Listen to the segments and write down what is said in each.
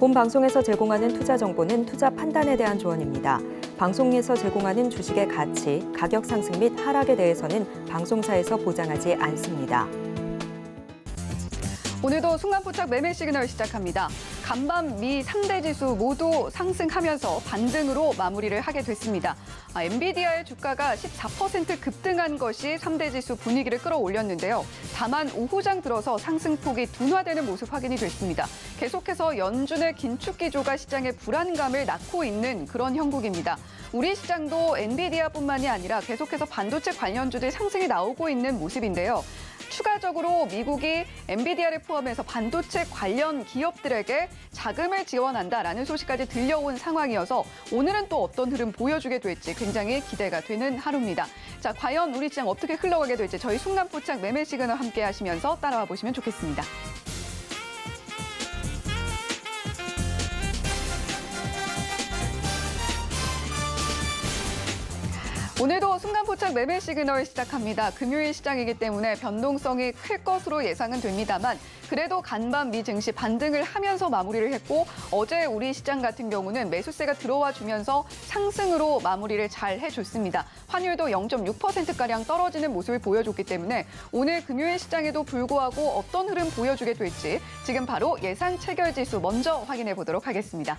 본 방송에서 제공하는 투자 정보는 투자 판단에 대한 조언입니다. 방송에서 제공하는 주식의 가치, 가격 상승 및 하락에 대해서는 방송사에서 보장하지 않습니다. 오늘도 순간포착 매매 시그널 시작합니다. 간밤 미 3대 지수 모두 상승하면서 반등으로 마무리를 하게 됐습니다. 엔비디아의 주가가 14% 급등한 것이 3대 지수 분위기를 끌어올렸는데요. 다만 오후장 들어서 상승폭이 둔화되는 모습 확인이 됐습니다. 계속해서 연준의 긴축 기조가 시장의 불안감을 낳고 있는 그런 형국입니다. 우리 시장도 엔비디아뿐만이 아니라 계속해서 반도체 관련주들 상승이 나오고 있는 모습인데요. 추가적으로 미국이 엔비디아를 포함해서 반도체 관련 기업들에게 자금을 지원한다라는 소식까지 들려온 상황이어서 오늘은 또 어떤 흐름 보여주게 될지 굉장히 기대가 되는 하루입니다. 자, 과연 우리 시장 어떻게 흘러가게 될지 저희 순간포착 매매 시그널 함께 하시면서 따라와 보시면 좋겠습니다. 오늘도 순간포착 매매 시그널 시작합니다. 금요일 시장이기 때문에 변동성이 클 것으로 예상은 됩니다만 그래도 간밤 미 증시 반등을 하면서 마무리를 했고 어제 우리 시장 같은 경우는 매수세가 들어와 주면서 상승으로 마무리를 잘 해줬습니다. 환율도 0.6%가량 떨어지는 모습을 보여줬기 때문에 오늘 금요일 시장에도 불구하고 어떤 흐름 보여주게 될지 지금 바로 예상 체결 지수 먼저 확인해 보도록 하겠습니다.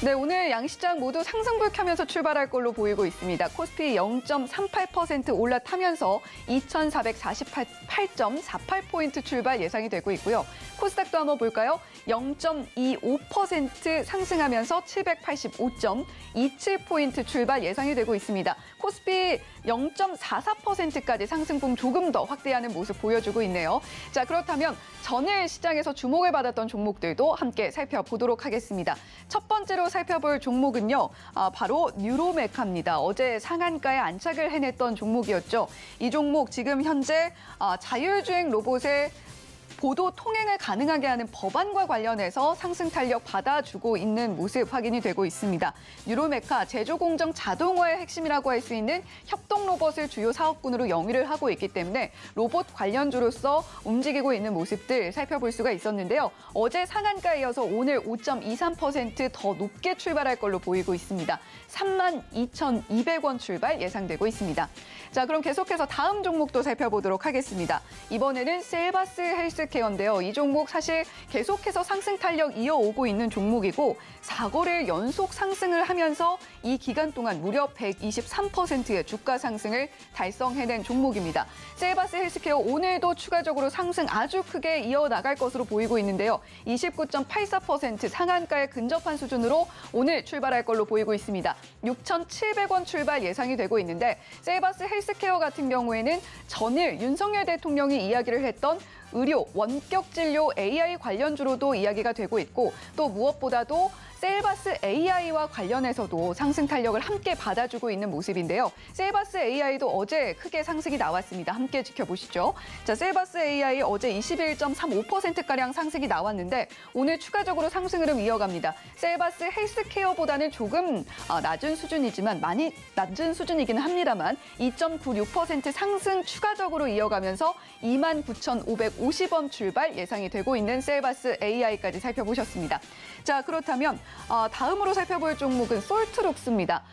네, 오늘 양시장 모두 상승불 켜면서 출발할 걸로 보이고 있습니다. 코스피 0.38% 올라타면서 2,448.48포인트 출발 예상이 되고 있고요. 코스닥도 한번 볼까요? 0.25% 상승하면서 785.27포인트 출발 예상이 되고 있습니다. 코스피 0.44%까지 상승폭 조금 더 확대하는 모습 보여주고 있네요. 자, 그렇다면 전일 시장에서 주목을 받았던 종목들도 함께 살펴보도록 하겠습니다. 첫 번째로 살펴볼 종목은요, 바로 뉴로메카입니다. 어제 상한가에 안착을 해냈던 종목이었죠. 이 종목 지금 현재 자율주행 로봇의 보도 통행을 가능하게 하는 법안과 관련해서 상승 탄력 받아주고 있는 모습 확인이 되고 있습니다. 뉴로메카 제조공정 자동화의 핵심이라고 할 수 있는 협동 로봇을 주요 사업군으로 영위를 하고 있기 때문에 로봇 관련주로서 움직이고 있는 모습들 살펴볼 수가 있었는데요. 어제 상한가에 이어서 오늘 5.23% 더 높게 출발할 걸로 보이고 있습니다. 32,200원 출발 예상되고 있습니다. 자, 그럼 계속해서 다음 종목도 살펴보도록 하겠습니다. 이번에는 셀바스 헬스케어인데요. 이 종목 사실 계속해서 상승 탄력 이어오고 있는 종목이고 4거래일 연속 상승을 하면서 이 기간 동안 무려 123%의 주가 상승을 달성해낸 종목입니다. 셀바스 헬스케어 오늘도 추가적으로 상승 아주 크게 이어나갈 것으로 보이고 있는데요. 29.84% 상한가에 근접한 수준으로 오늘 출발할 걸로 보이고 있습니다. 6,700원 출발 예상이 되고 있는데 셀바스 헬스케어 같은 경우에는 전일 윤석열 대통령이 이야기를 했던 의료, 원격 진료 AI 관련주로도 이야기가 되고 있고 또 무엇보다도 셀바스 AI와 관련해서도 상승 탄력을 함께 받아주고 있는 모습인데요. 셀바스 AI도 어제 크게 상승이 나왔습니다. 함께 지켜보시죠. 자, 셀바스 AI 어제 21.35%가량 상승이 나왔는데 오늘 추가적으로 상승 흐름 이어갑니다. 셀바스 헬스케어보다는 조금 낮은 수준이지만 많이 낮은 수준이기는 합니다만 2.96% 상승 추가적으로 이어가면서 29,550원 출발 예상이 되고 있는 셀바스 AI까지 살펴보셨습니다. 자, 그렇다면 다음으로 살펴볼 종목은 솔트룩스입니다.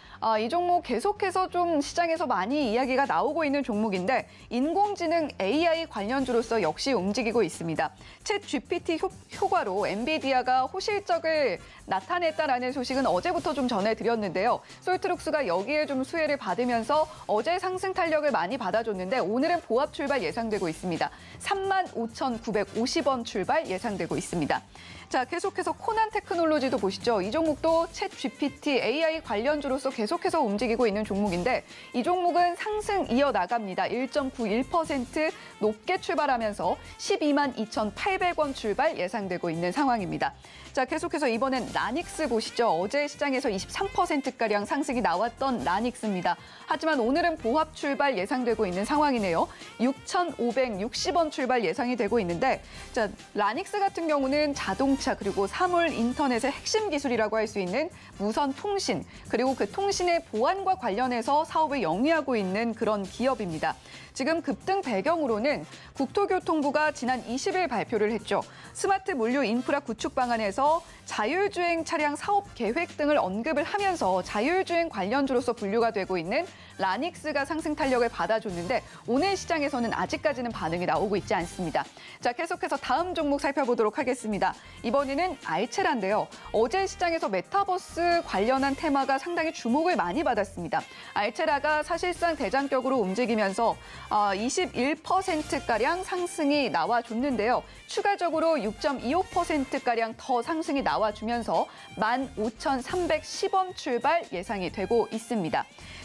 이 종목 계속해서 좀 시장에서 많이 이야기가 나오고 있는 종목인데 인공지능 AI 관련주로서 역시 움직이고 있습니다. 챗 GPT 효과로 엔비디아가 호실적을 나타냈다라는 소식은 어제부터 좀 전해드렸는데요. 솔트룩스가 여기에 좀 수혜를 받으면서 어제 상승 탄력을 많이 받아줬는데 오늘은 보합 출발 예상되고 있습니다. 35,950원 출발 예상되고 있습니다. 자, 계속해서 코난 테크놀로지도 보시죠. 이 종목도 챗 GPT AI 관련주로서 계속해서 움직이고 있는 종목인데 이 종목은 상승 이어나갑니다. 1.91% 높게 출발하면서 122,2,800원 출발 예상되고 있는 상황입니다. 자, 계속해서 이번엔 라닉스 보시죠. 어제 시장에서 23%가량 상승이 나왔던 라닉스입니다. 하지만 오늘은 보합 출발 예상되고 있는 상황이네요. 6,560원 출발 예상이 되고 있는데, 자, 라닉스 같은 경우는 자동차 그리고 사물, 인터넷의 핵심 기술이라고 할 수 있는 무선 통신, 그리고 그 통신의 보안과 관련해서 사업을 영위하고 있는 그런 기업입니다. 지금 급등 배경으로는 국토교통부가 지난 20일 발표를 했죠. 스마트 물류 인프라 구축 방안에서 자율주행 차량 사업 계획 등을 언급을 하면서 자율주행 관련주로서 분류가 되고 있는 라닉스가 상승 탄력을 받아줬는데 오늘 시장에서는 아직까지는 반응이 나오고 있지 않습니다. 자, 계속해서 다음 종목 살펴보도록 하겠습니다. 이번에는 알체라인데요. 어제 시장에서 메타버스 관련한 테마가 상당히 주목을 많이 받았습니다. 알체라가 사실상 대장격으로 움직이면서 21%가량 상승이 나와줬는데요. 추가적으로 6.25%가량 더 상승이 나와주면서 15,310원 출발 예상이 되고 있습니다.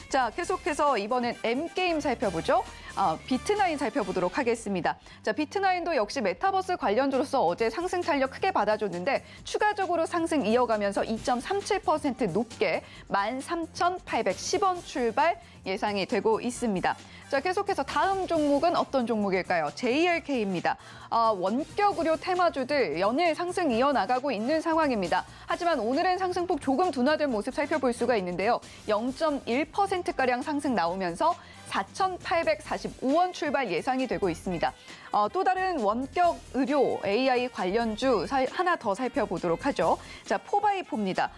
자, 계속해서 이번엔 M게임 살펴보죠. 비트나인 살펴보도록 하겠습니다. 자, 비트나인도 역시 메타버스 관련주로서 어제 상승 탄력 크게 받아줬는데 추가적으로 상승 이어가면서 2.37% 높게 13,810원 출발 예상이 되고 있습니다. 자, 계속해서 다음 종목은 어떤 종목일까요? JLK입니다. 원격 의료 테마주들 연일 상승 이어나가고 있는 상황입니다. 하지만 오늘은 상승폭 조금 둔화된 모습 살펴볼 수가 있는데요. 0.1%가량 상승 나오면서 4,845원 출발 예상이 되고 있습니다. 또 다른 원격 의료 AI 관련주 하나 더 살펴보도록 하죠. 자, 포바이포입니다.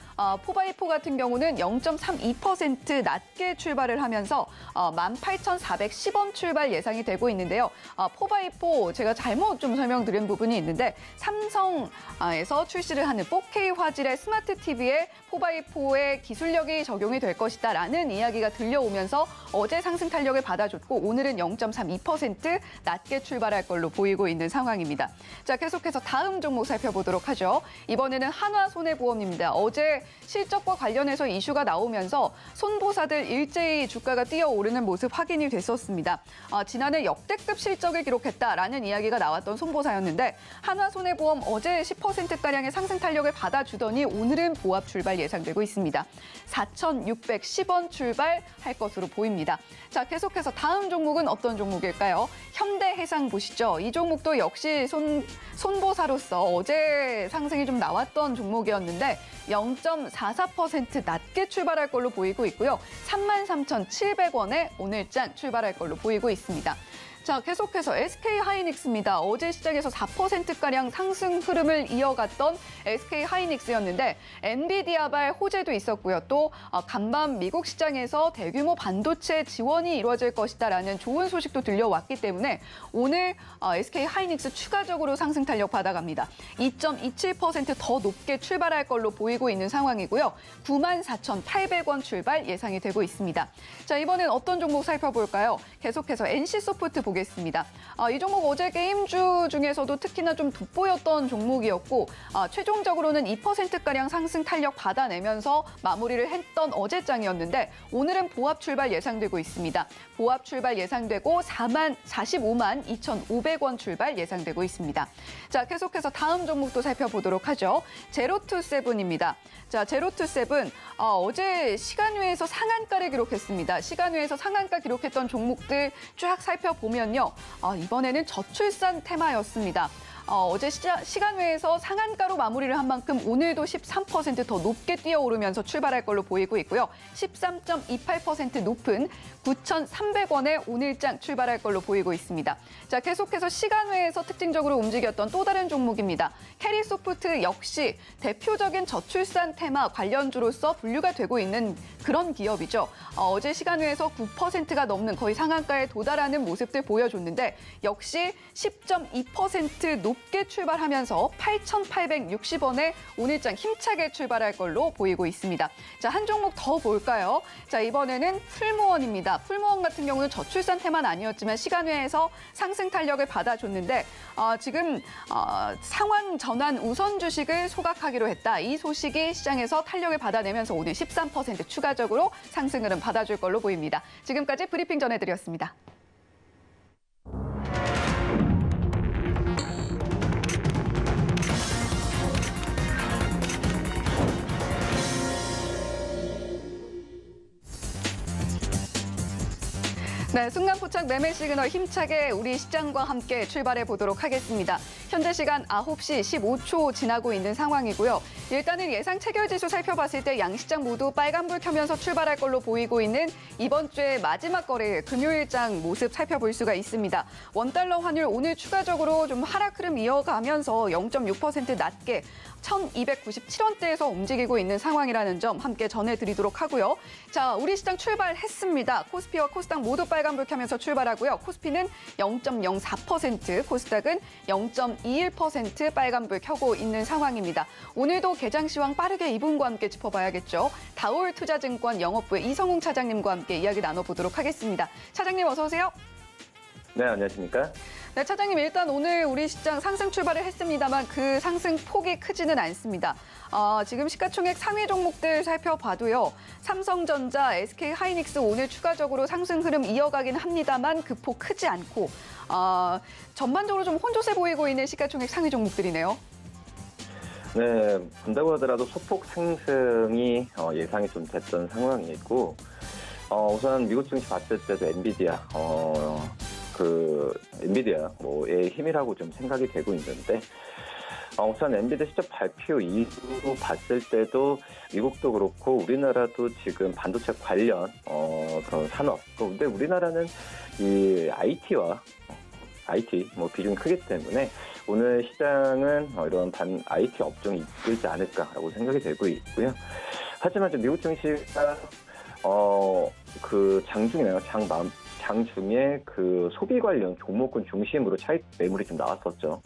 포바이포 같은 경우는 0.32% 낮게 출발을 하면서 18,410원 출발 예상이 되고 있는데요. 포바이포 제가 잘못 좀 설명드린 부분이 있는데 삼성에서 출시를 하는 4K 화질의 스마트 TV에 포바이포의 기술력이 적용이 될 것이다라는 이야기가 들려오면서 어제 상승 탄력을 받아줬고 오늘은 0.32% 낮게 출발할 걸로 보이고 있는 상황입니다. 자, 계속해서 다음 종목 살펴보도록 하죠. 이번에는 한화손해보험입니다. 어제 실적과 관련해서 이슈가 나오면서 손보사들 일제히 주가가 뛰어오르는 모습 확인이 됐었습니다. 지난해 역대급 실적을 기록했다라는 이야기가 나왔던 손보사였는데 한화손해보험 어제 10%가량의 상승 탄력을 받아주더니 오늘은 보합 출발 예상되고 있습니다. 4,610원 출발할 것으로 보입니다. 자, 계속해서 다음 종목은 어떤 종목일까요? 현대해상 보시죠. 이 종목도 역시 손보사로서 어제 상승이 좀 나왔던 종목이었는데 0.44% 낮게 출발할 걸로 보이고 있고요. 33,700원에 오늘장 출발할 걸로 보이고 있습니다. 자, 계속해서 SK하이닉스입니다. 어제 시장에서 4%가량 상승 흐름을 이어갔던 SK하이닉스였는데 엔비디아발 호재도 있었고요. 또 간밤 미국 시장에서 대규모 반도체 지원이 이루어질 것이다라는 좋은 소식도 들려왔기 때문에 오늘 SK하이닉스 추가적으로 상승 탄력 받아갑니다. 2.27% 더 높게 출발할 걸로 보이고 있는 상황이고요. 94,800원 출발 예상이 되고 있습니다. 자, 이번엔 어떤 종목 살펴볼까요? 계속해서 NC소프트 보겠습니다. 이 종목 어제 게임주 중에서도 특히나 좀 돋보였던 종목이었고 최종적으로는 2%가량 상승 탄력 받아내면서 마무리를 했던 어제장이었는데 오늘은 보합 출발 예상되고 있습니다. 보합 출발 예상되고 45만 2,500원 출발 예상되고 있습니다. 자, 계속해서 다음 종목도 살펴보도록 하죠. 제로투세븐입니다. 자, 제로투세븐 어제 시간외에서 상한가를 기록했습니다. 시간외에서 상한가 기록했던 종목들 쫙 살펴보면요. 이번에는 저출산 테마였습니다. 어제 시간외에서 상한가로 마무리를 한 만큼 오늘도 13% 더 높게 뛰어오르면서 출발할 걸로 보이고 있고요. 13.28% 높은 9,300원에 오늘장 출발할 걸로 보이고 있습니다. 자, 계속해서 시간외에서 특징적으로 움직였던 또 다른 종목입니다. 캐리소프트 역시 대표적인 저출산 테마 관련주로서 분류가 되고 있는 그런 기업이죠. 어제 시간외에서 9%가 넘는 거의 상한가에 도달하는 모습들 보여줬는데 역시 10.2% 높게 출발하면서 8,860원에 오늘장 힘차게 출발할 걸로 보이고 있습니다. 자, 한 종목 더 볼까요? 자, 이번에는 풀무원입니다. 풀무원 같은 경우는 저출산 테마는 아니었지만 시간외에서 상승 탄력을 받아줬는데 지금 상황 전환 우선 주식을 소각하기로 했다. 이 소식이 시장에서 탄력을 받아내면서 오늘 13% 추가적으로 상승 흐름 받아줄 걸로 보입니다. 지금까지 브리핑 전해드렸습니다. 네, 순간 포착 매매 시그널 힘차게 우리 시장과 함께 출발해 보도록 하겠습니다. 현재 시간 9시 15초 지나고 있는 상황이고요. 일단은 예상 체결지수 살펴봤을 때 양시장 모두 빨간불 켜면서 출발할 걸로 보이고 있는 이번 주의 마지막 거래일 금요일장 모습 살펴볼 수가 있습니다. 원달러 환율 오늘 추가적으로 좀 하락 흐름 이어가면서 0.6% 낮게 1,297원대에서 움직이고 있는 상황이라는 점 함께 전해드리도록 하고요. 자, 우리 시장 출발했습니다. 코스피와 코스닥 모두 빨간불 켜면서 출발하고요. 코스피는 0.04%, 코스닥은 0.21% 빨간불 켜고 있는 상황입니다. 오늘도 개장 시황 빠르게 이분과 함께 짚어봐야겠죠. 다올 투자증권 영업부의 이성웅 차장님과 함께 이야기 나눠보도록 하겠습니다. 차장님 어서 오세요. 네, 안녕하십니까? 네, 차장님 일단 오늘 우리 시장 상승 출발을 했습니다만 그 상승 폭이 크지는 않습니다. 지금 시가총액 상위 종목들 살펴봐도요. 삼성전자, SK하이닉스 오늘 추가적으로 상승 흐름 이어가긴 합니다만 그 폭 크지 않고 전반적으로 좀 혼조세 보이고 있는 시가총액 상위 종목들이네요. 네, 본다고 하더라도 소폭 상승이 예상이 좀 됐던 상황이고 우선 미국 증시 봤을 때도 엔비디아의 힘이라고 좀 생각이 되고 있는데 우선 엔비디아 실적 발표 이후로 봤을 때도 미국도 그렇고 우리나라도 지금 반도체 관련 그런 산업 근데 우리나라는 이 IT 비중이 크기 때문에 오늘 시장은 이런 IT 업종이 이끌지 않을까라고 생각이 되고 있고요. 하지만 미국 증시가 그 장중에 그 소비 관련 종목군 중심으로 차익 매물이 좀 나왔었죠.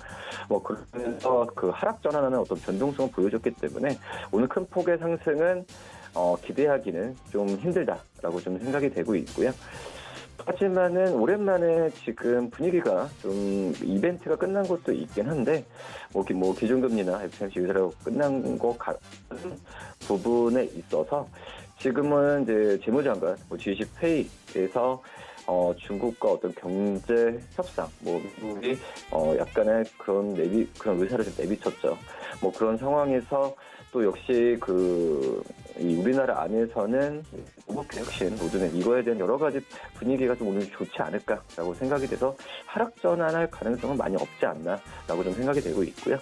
그러면서 그 하락 전환하는 어떤 변동성을 보여줬기 때문에 오늘 큰 폭의 상승은 기대하기는 좀 힘들다라고 좀 생각이 되고 있고요. 하지만은 오랜만에 지금 분위기가 좀 이벤트가 끝난 것도 있긴 한데 기준금리나 FOMC 의사라고 끝난 것 같은 부분에 있어서 지금은 이제 재무장관 G20 회의에서 중국과 어떤 경제 협상, 미국이 약간의 그런 의사를 좀 내비쳤죠. 그런 상황에서 또 역시 이 우리나라 안에서는 혁신, 모두는 이거에 대한 여러 가지 분위기가 좀 오늘 좋지 않을까라고 생각이 돼서 하락 전환할 가능성은 많이 없지 않나라고 좀 생각이 되고 있고요.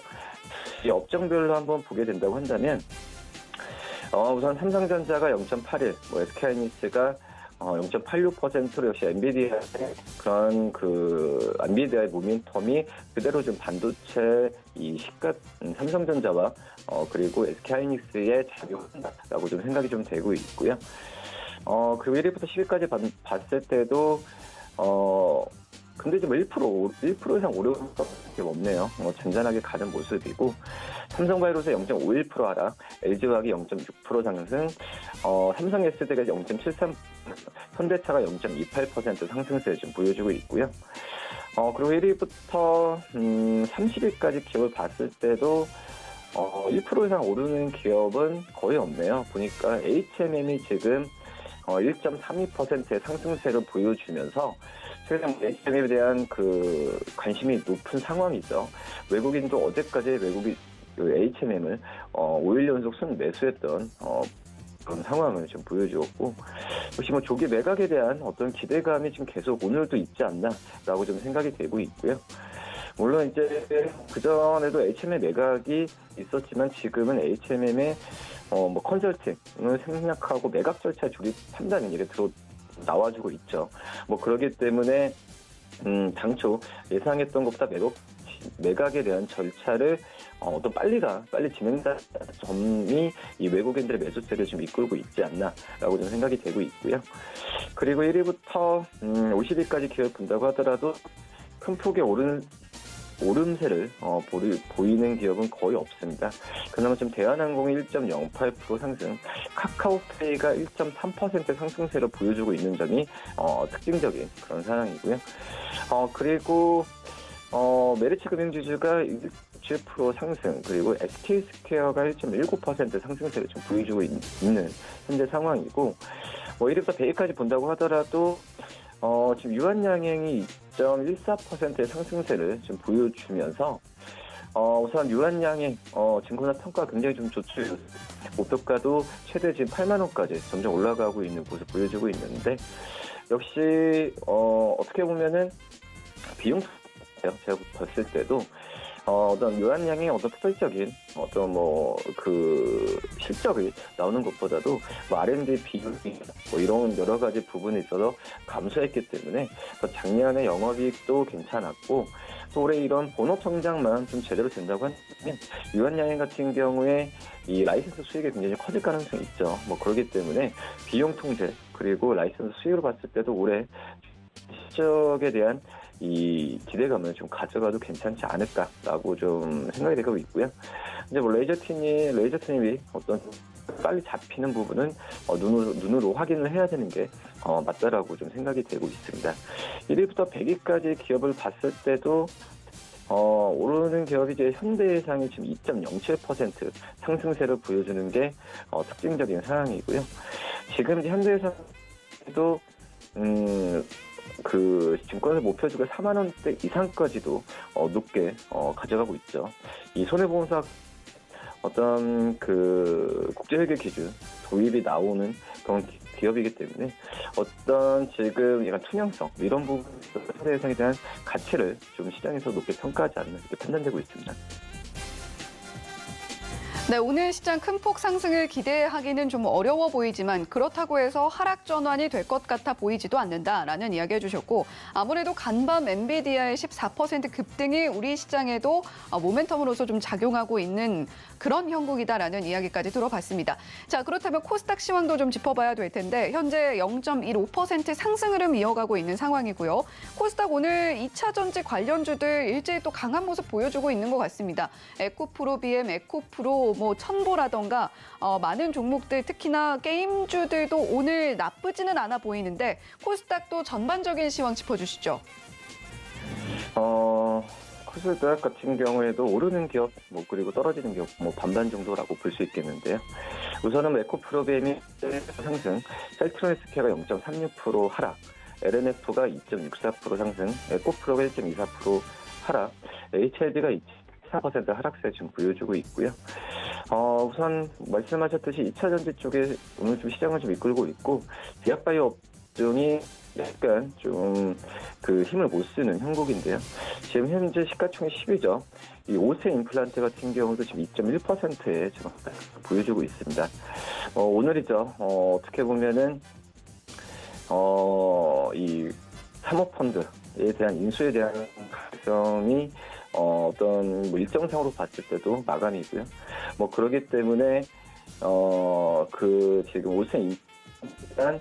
이 업종별로 한번 보게 된다고 한다면 우선 삼성전자가 0.81, SK하이닉스가 0.86%로 역시 엔비디아의 그런 엔비디아의 모멘텀이 그대로 좀 반도체 삼성전자와 그리고 SK하이닉스에 작용한다라고 좀 생각이 좀 되고 있고요. 그리고 1위부터 10위까지 봤을 때도 근데 좀 1% 이상 오를 수밖에 없네요. 잔잔하게 가는 모습이고 삼성바이오로스 0.51% 하락, LG화학이 0.6% 상승, 삼성 SD가 0.73%, 현대차가 0.28% 상승세를 좀 보여주고 있고요. 그리고 1위부터 30위까지 기업을 봤을 때도 1% 이상 오르는 기업은 거의 없네요. 보니까 HMM이 지금 1.32%의 상승세를 보여주면서 최근 HMM에 대한 관심이 높은 상황이죠. 외국인도 어제까지 HMM을 5일 연속 순매수했던 그런 상황을 좀 보여주었고, 역시 조기 매각에 대한 어떤 기대감이 지금 계속 오늘도 있지 않나라고 좀 생각이 되고 있고요. 물론 이제 그전에도 HMM 매각이 있었지만 지금은 HMM의 컨설팅을 생략하고 매각 절차 조립한다는 얘기가 나와주고 있죠. 그러기 때문에 당초 예상했던 것보다 매각에 대한 절차를 빨리 진행된 점이 이 외국인들의 매수세를 좀 이끌고 있지 않나라고 좀 생각이 되고 있고요. 그리고 1위부터 50위까지 기업을 본다고 하더라도 큰 폭의 오름세를 보이는 기업은 거의 없습니다. 그나마 지금 대한항공이 1.08% 상승, 카카오페이가 1.3% 상승세를 보여주고 있는 점이 특징적인 그런 상황이고요. 그리고 메리츠금융지주가 1.7% 상승, 그리고 SK스퀘어가 1.19% 상승세를 좀 보여주고 있는 현재 상황이고, 1위부터 100위까지 본다고 하더라도 지금 유한양행이 2.14%의 상승세를 좀 보여주면서 우선 유한양행 증권사 평가가 굉장히 좀 좋죠. 목표가도 최대 지금 8만 원까지 점점 올라가고 있는 모습 보여주고 있는데 역시 어떻게 보면은 비용 제가 봤을 때도 어떤 요한량의 어떤 특별적인 어떤 그 실적이 나오는 것보다도 R&D 비용이 이런 여러 가지 부분에 있어서 감소했기 때문에 작년에 영업이익도 괜찮았고 또 올해 이런 본업 성장만 좀 제대로 된다고 한다면 요한량행 같은 경우에 이 라이센스 수익이 굉장히 커질 가능성이 있죠. 그렇기 때문에 비용 통제 그리고 라이센스 수익으로 봤을 때도 올해 실적에 대한 이 기대감을 좀 가져가도 괜찮지 않을까라고 좀 생각이 되고 있고요. 이제 레이저트님이 어떤 빨리 잡히는 부분은 눈으로 확인을 해야 되는 게 맞다라고 좀 생각이 되고 있습니다. 1위부터 100위까지 기업을 봤을 때도 오르는 기업이 이제 현대해상이 지금 2.07% 상승세를 보여주는 게 특징적인 상황이고요. 지금 이제 현대해상도 그 증권의 목표주가 4만 원대 이상까지도 높게 가져가고 있죠. 이 손해보험사 어떤 그 국제회계 기준 도입이 나오는 그런 기업이기 때문에 어떤 지금 약간 투명성 이런 부분에서 현대해상에 대한 가치를 좀 시장에서 높게 평가하지 않는 이렇게 판단되고 있습니다. 네, 오늘 시장 큰 폭 상승을 기대하기는 좀 어려워 보이지만 그렇다고 해서 하락 전환이 될 것 같아 보이지도 않는다라는 이야기 해주셨고 아무래도 간밤 엔비디아의 14% 급등이 우리 시장에도 모멘텀으로서 좀 작용하고 있는 그런 형국이다라는 이야기까지 들어봤습니다. 자, 그렇다면 코스닥 시황도 좀 짚어봐야 될 텐데 현재 0.15% 상승 흐름 이어가고 있는 상황이고요. 코스닥 오늘 2차 전지 관련주들 일제히 또 강한 모습 보여주고 있는 것 같습니다. 에코프로, BM, 에코프로, 천보라던가 많은 종목들 특히나 게임주들도 오늘 나쁘지는 않아 보이는데 코스닥도 전반적인 시황 짚어주시죠. 코스닥 같은 경우에도 오르는 기업 그리고 떨어지는 기업 반반 정도라고 볼 수 있겠는데요. 우선은 에코프로 BM이 상승, 셀트로네스케어가 0.36% 하락, LNF가 2.64% 상승, 에코프로가 1.24% 하락, HLB가 4% 하락세 지금 보여주고 있고요. 우선 말씀하셨듯이 2차 전지 쪽에 오늘 좀 시장을 좀 이끌고 있고 제약바이오 업종이 약간 좀 그 힘을 못 쓰는 형국인데요. 지금 현재 시가총액 10위죠. 이 오세 임플란트 같은 경우도 지금 2.1%에 지금 보여주고 있습니다. 오늘이죠. 어떻게 보면은 이 사모펀드에 대한 인수에 대한 가능성이 어떤 일정상으로 봤을 때도 마감이고요. 그러기 때문에 그 지금 오세 일단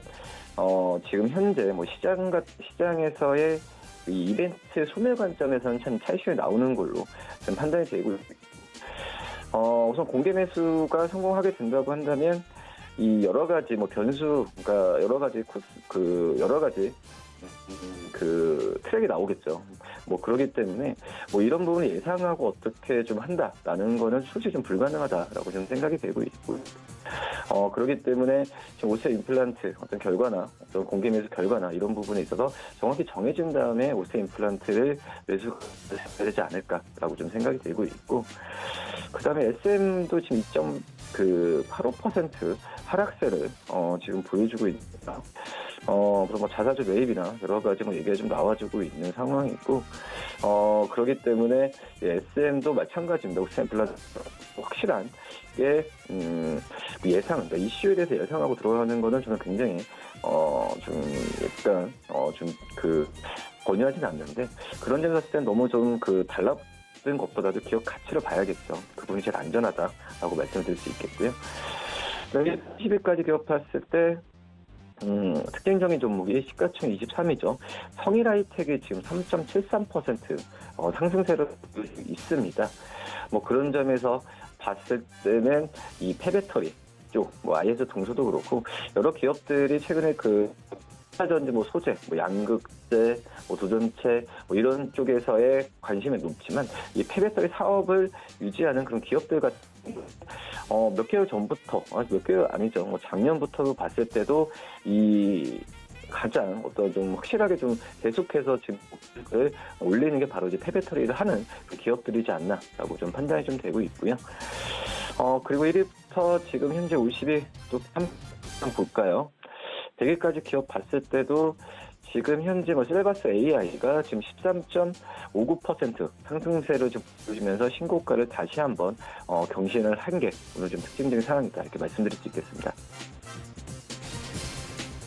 지금 현재 시장에서의 이 이벤트 소멸 관점에서는 참 차익실이 나오는 걸로 좀 판단이 되고 있고요. 우선 공개 매수가 성공하게 된다고 한다면 이 여러 가지 변수, 그러니까 여러 가지 그 트랙이 나오겠죠. 그러기 때문에 이런 부분을 예상하고 어떻게 좀 한다라는 거는 솔직히 좀 불가능하다라고 좀 생각이 되고 있고, 그러기 때문에 지금 오세 임플란트 어떤 결과나 어떤 공개 매수 결과나 이런 부분에 있어서 정확히 정해진 다음에 오세 임플란트를 매수해야 되지 않을까라고 좀 생각이 되고 있고, 그 다음에 SM도 지금 2.85% 하락세를 지금 보여주고 있습니다. 그리고 자사주 매입이나 여러 가지 얘기가 좀 나와주고 있는 상황이고, 그렇기 때문에 SM도 마찬가지입니다. 오세 임플란트 확실한 예상, 그러니까 이슈에 대해서 예상하고 들어가는 거는 저는 굉장히 좀 약간 좀 권유하지는 않는데, 그런 점에서 봤을 땐 너무 좀 달라붙은 것보다도 기업 가치를 봐야겠죠. 그분이 제일 안전하다라고 말씀드릴 수 있겠고요. 10위까지 기업 봤을 때 특징적인 종목이 시가총액 23위죠. 성일하이텍이 지금 3.73% 상승세를 보이고 있습니다. 그런 점에서 봤을 때는 이 폐배터리 쪽, IS 동소도 그렇고 여러 기업들이 최근에 전지 소재, 양극재, 도전체 이런 쪽에서의 관심이 높지만 이 폐배터리 사업을 유지하는 그런 기업들 같은 몇 개월 전부터, 몇 개월 아니죠. 작년부터 봤을 때도 이 가장 좀 확실하게 좀 계속해서 지금 올리는 게 바로 이제 폐배터리를 하는 기업들이지 않나라고 좀 판단이 좀 되고 있고요. 그리고 1위부터 지금 현재 50위 또 한번 볼까요? 100일까지 기업 봤을 때도 지금 현재 셀바스 AI가 지금 13.59% 상승세를 좀 보여주면서 신고가를 다시 한번 경신을 한 게 오늘 좀 특징적인 상황이다 이렇게 말씀드릴 수 있겠습니다.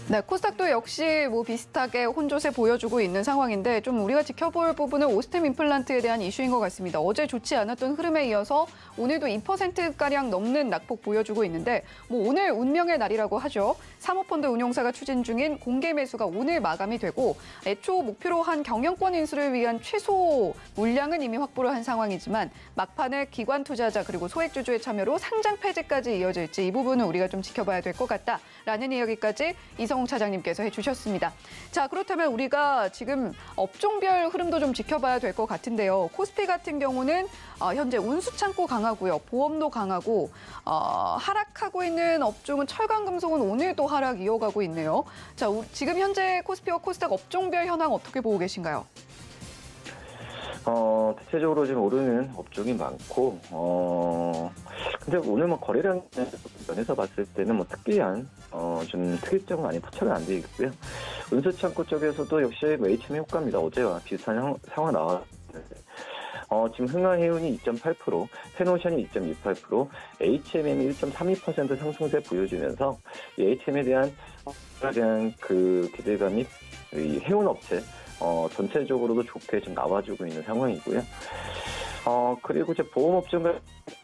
네, 코스닥도 역시 비슷하게 혼조세 보여주고 있는 상황인데 좀 우리가 지켜볼 부분은 오스템 임플란트에 대한 이슈인 것 같습니다. 어제 좋지 않았던 흐름에 이어서 오늘도 2%가량 넘는 낙폭 보여주고 있는데 오늘 운명의 날이라고 하죠. 사모펀드 운용사가 추진 중인 공개 매수가 오늘 마감이 되고 애초 목표로 한 경영권 인수를 위한 최소 물량은 이미 확보를 한 상황이지만 막판에 기관 투자자 그리고 소액주주의 참여로 상장 폐지까지 이어질지 이 부분은 우리가 좀 지켜봐야 될 것 같다라는 이야기까지 이성웅 차장님께서 해주셨습니다. 자, 그렇다면 우리가 지금 업종별 흐름도 좀 지켜봐야 될 것 같은데요. 코스피 같은 경우는 현재 운수창고 강하고요. 보험도 강하고 하락하고 있는 업종은 철강금속은 오늘도 하락 이어가고 있네요. 자, 지금 현재 코스피와 코스닥 업종별 현황 어떻게 보고 계신가요? 대체적으로 지금 오르는 업종이 많고, 근데 오늘 거래량 면에서 봤을 때는 특이한, 좀 특이점은 많이 포착은 안 돼 있고요. 운수창고 쪽에서도 역시 HM 효과입니다. 어제와 비슷한 상황 나왔는데, 지금 흥하해운이 2.8%, 페노션이 2.28%, HMM이 1.32% 상승세 보여주면서 이 HM에 대한 그 기대감이 이 해운 업체, 전체적으로도 좋게 좀 나와주고 있는 상황이고요. 그리고 이제 보험업종은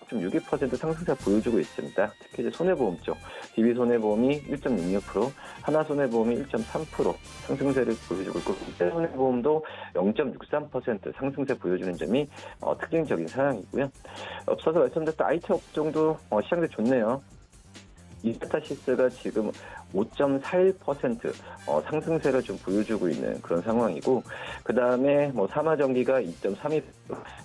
좀 6% 상승세 보여주고 있습니다. 특히 이제 손해보험 쪽, DB손해보험이 1.66%, 하나손해보험이 1.3% 상승세를 보여주고 있고, 손해보험도 0.63% 상승세 보여주는 점이 특징적인 상황이고요. 앞서서 말씀드렸던 IT 업종도 시장대 좋네요. 이스타시스가 지금 5.41% 상승세를 좀 보여주고 있는 그런 상황이고, 그 다음에 사마전기가 2.32%,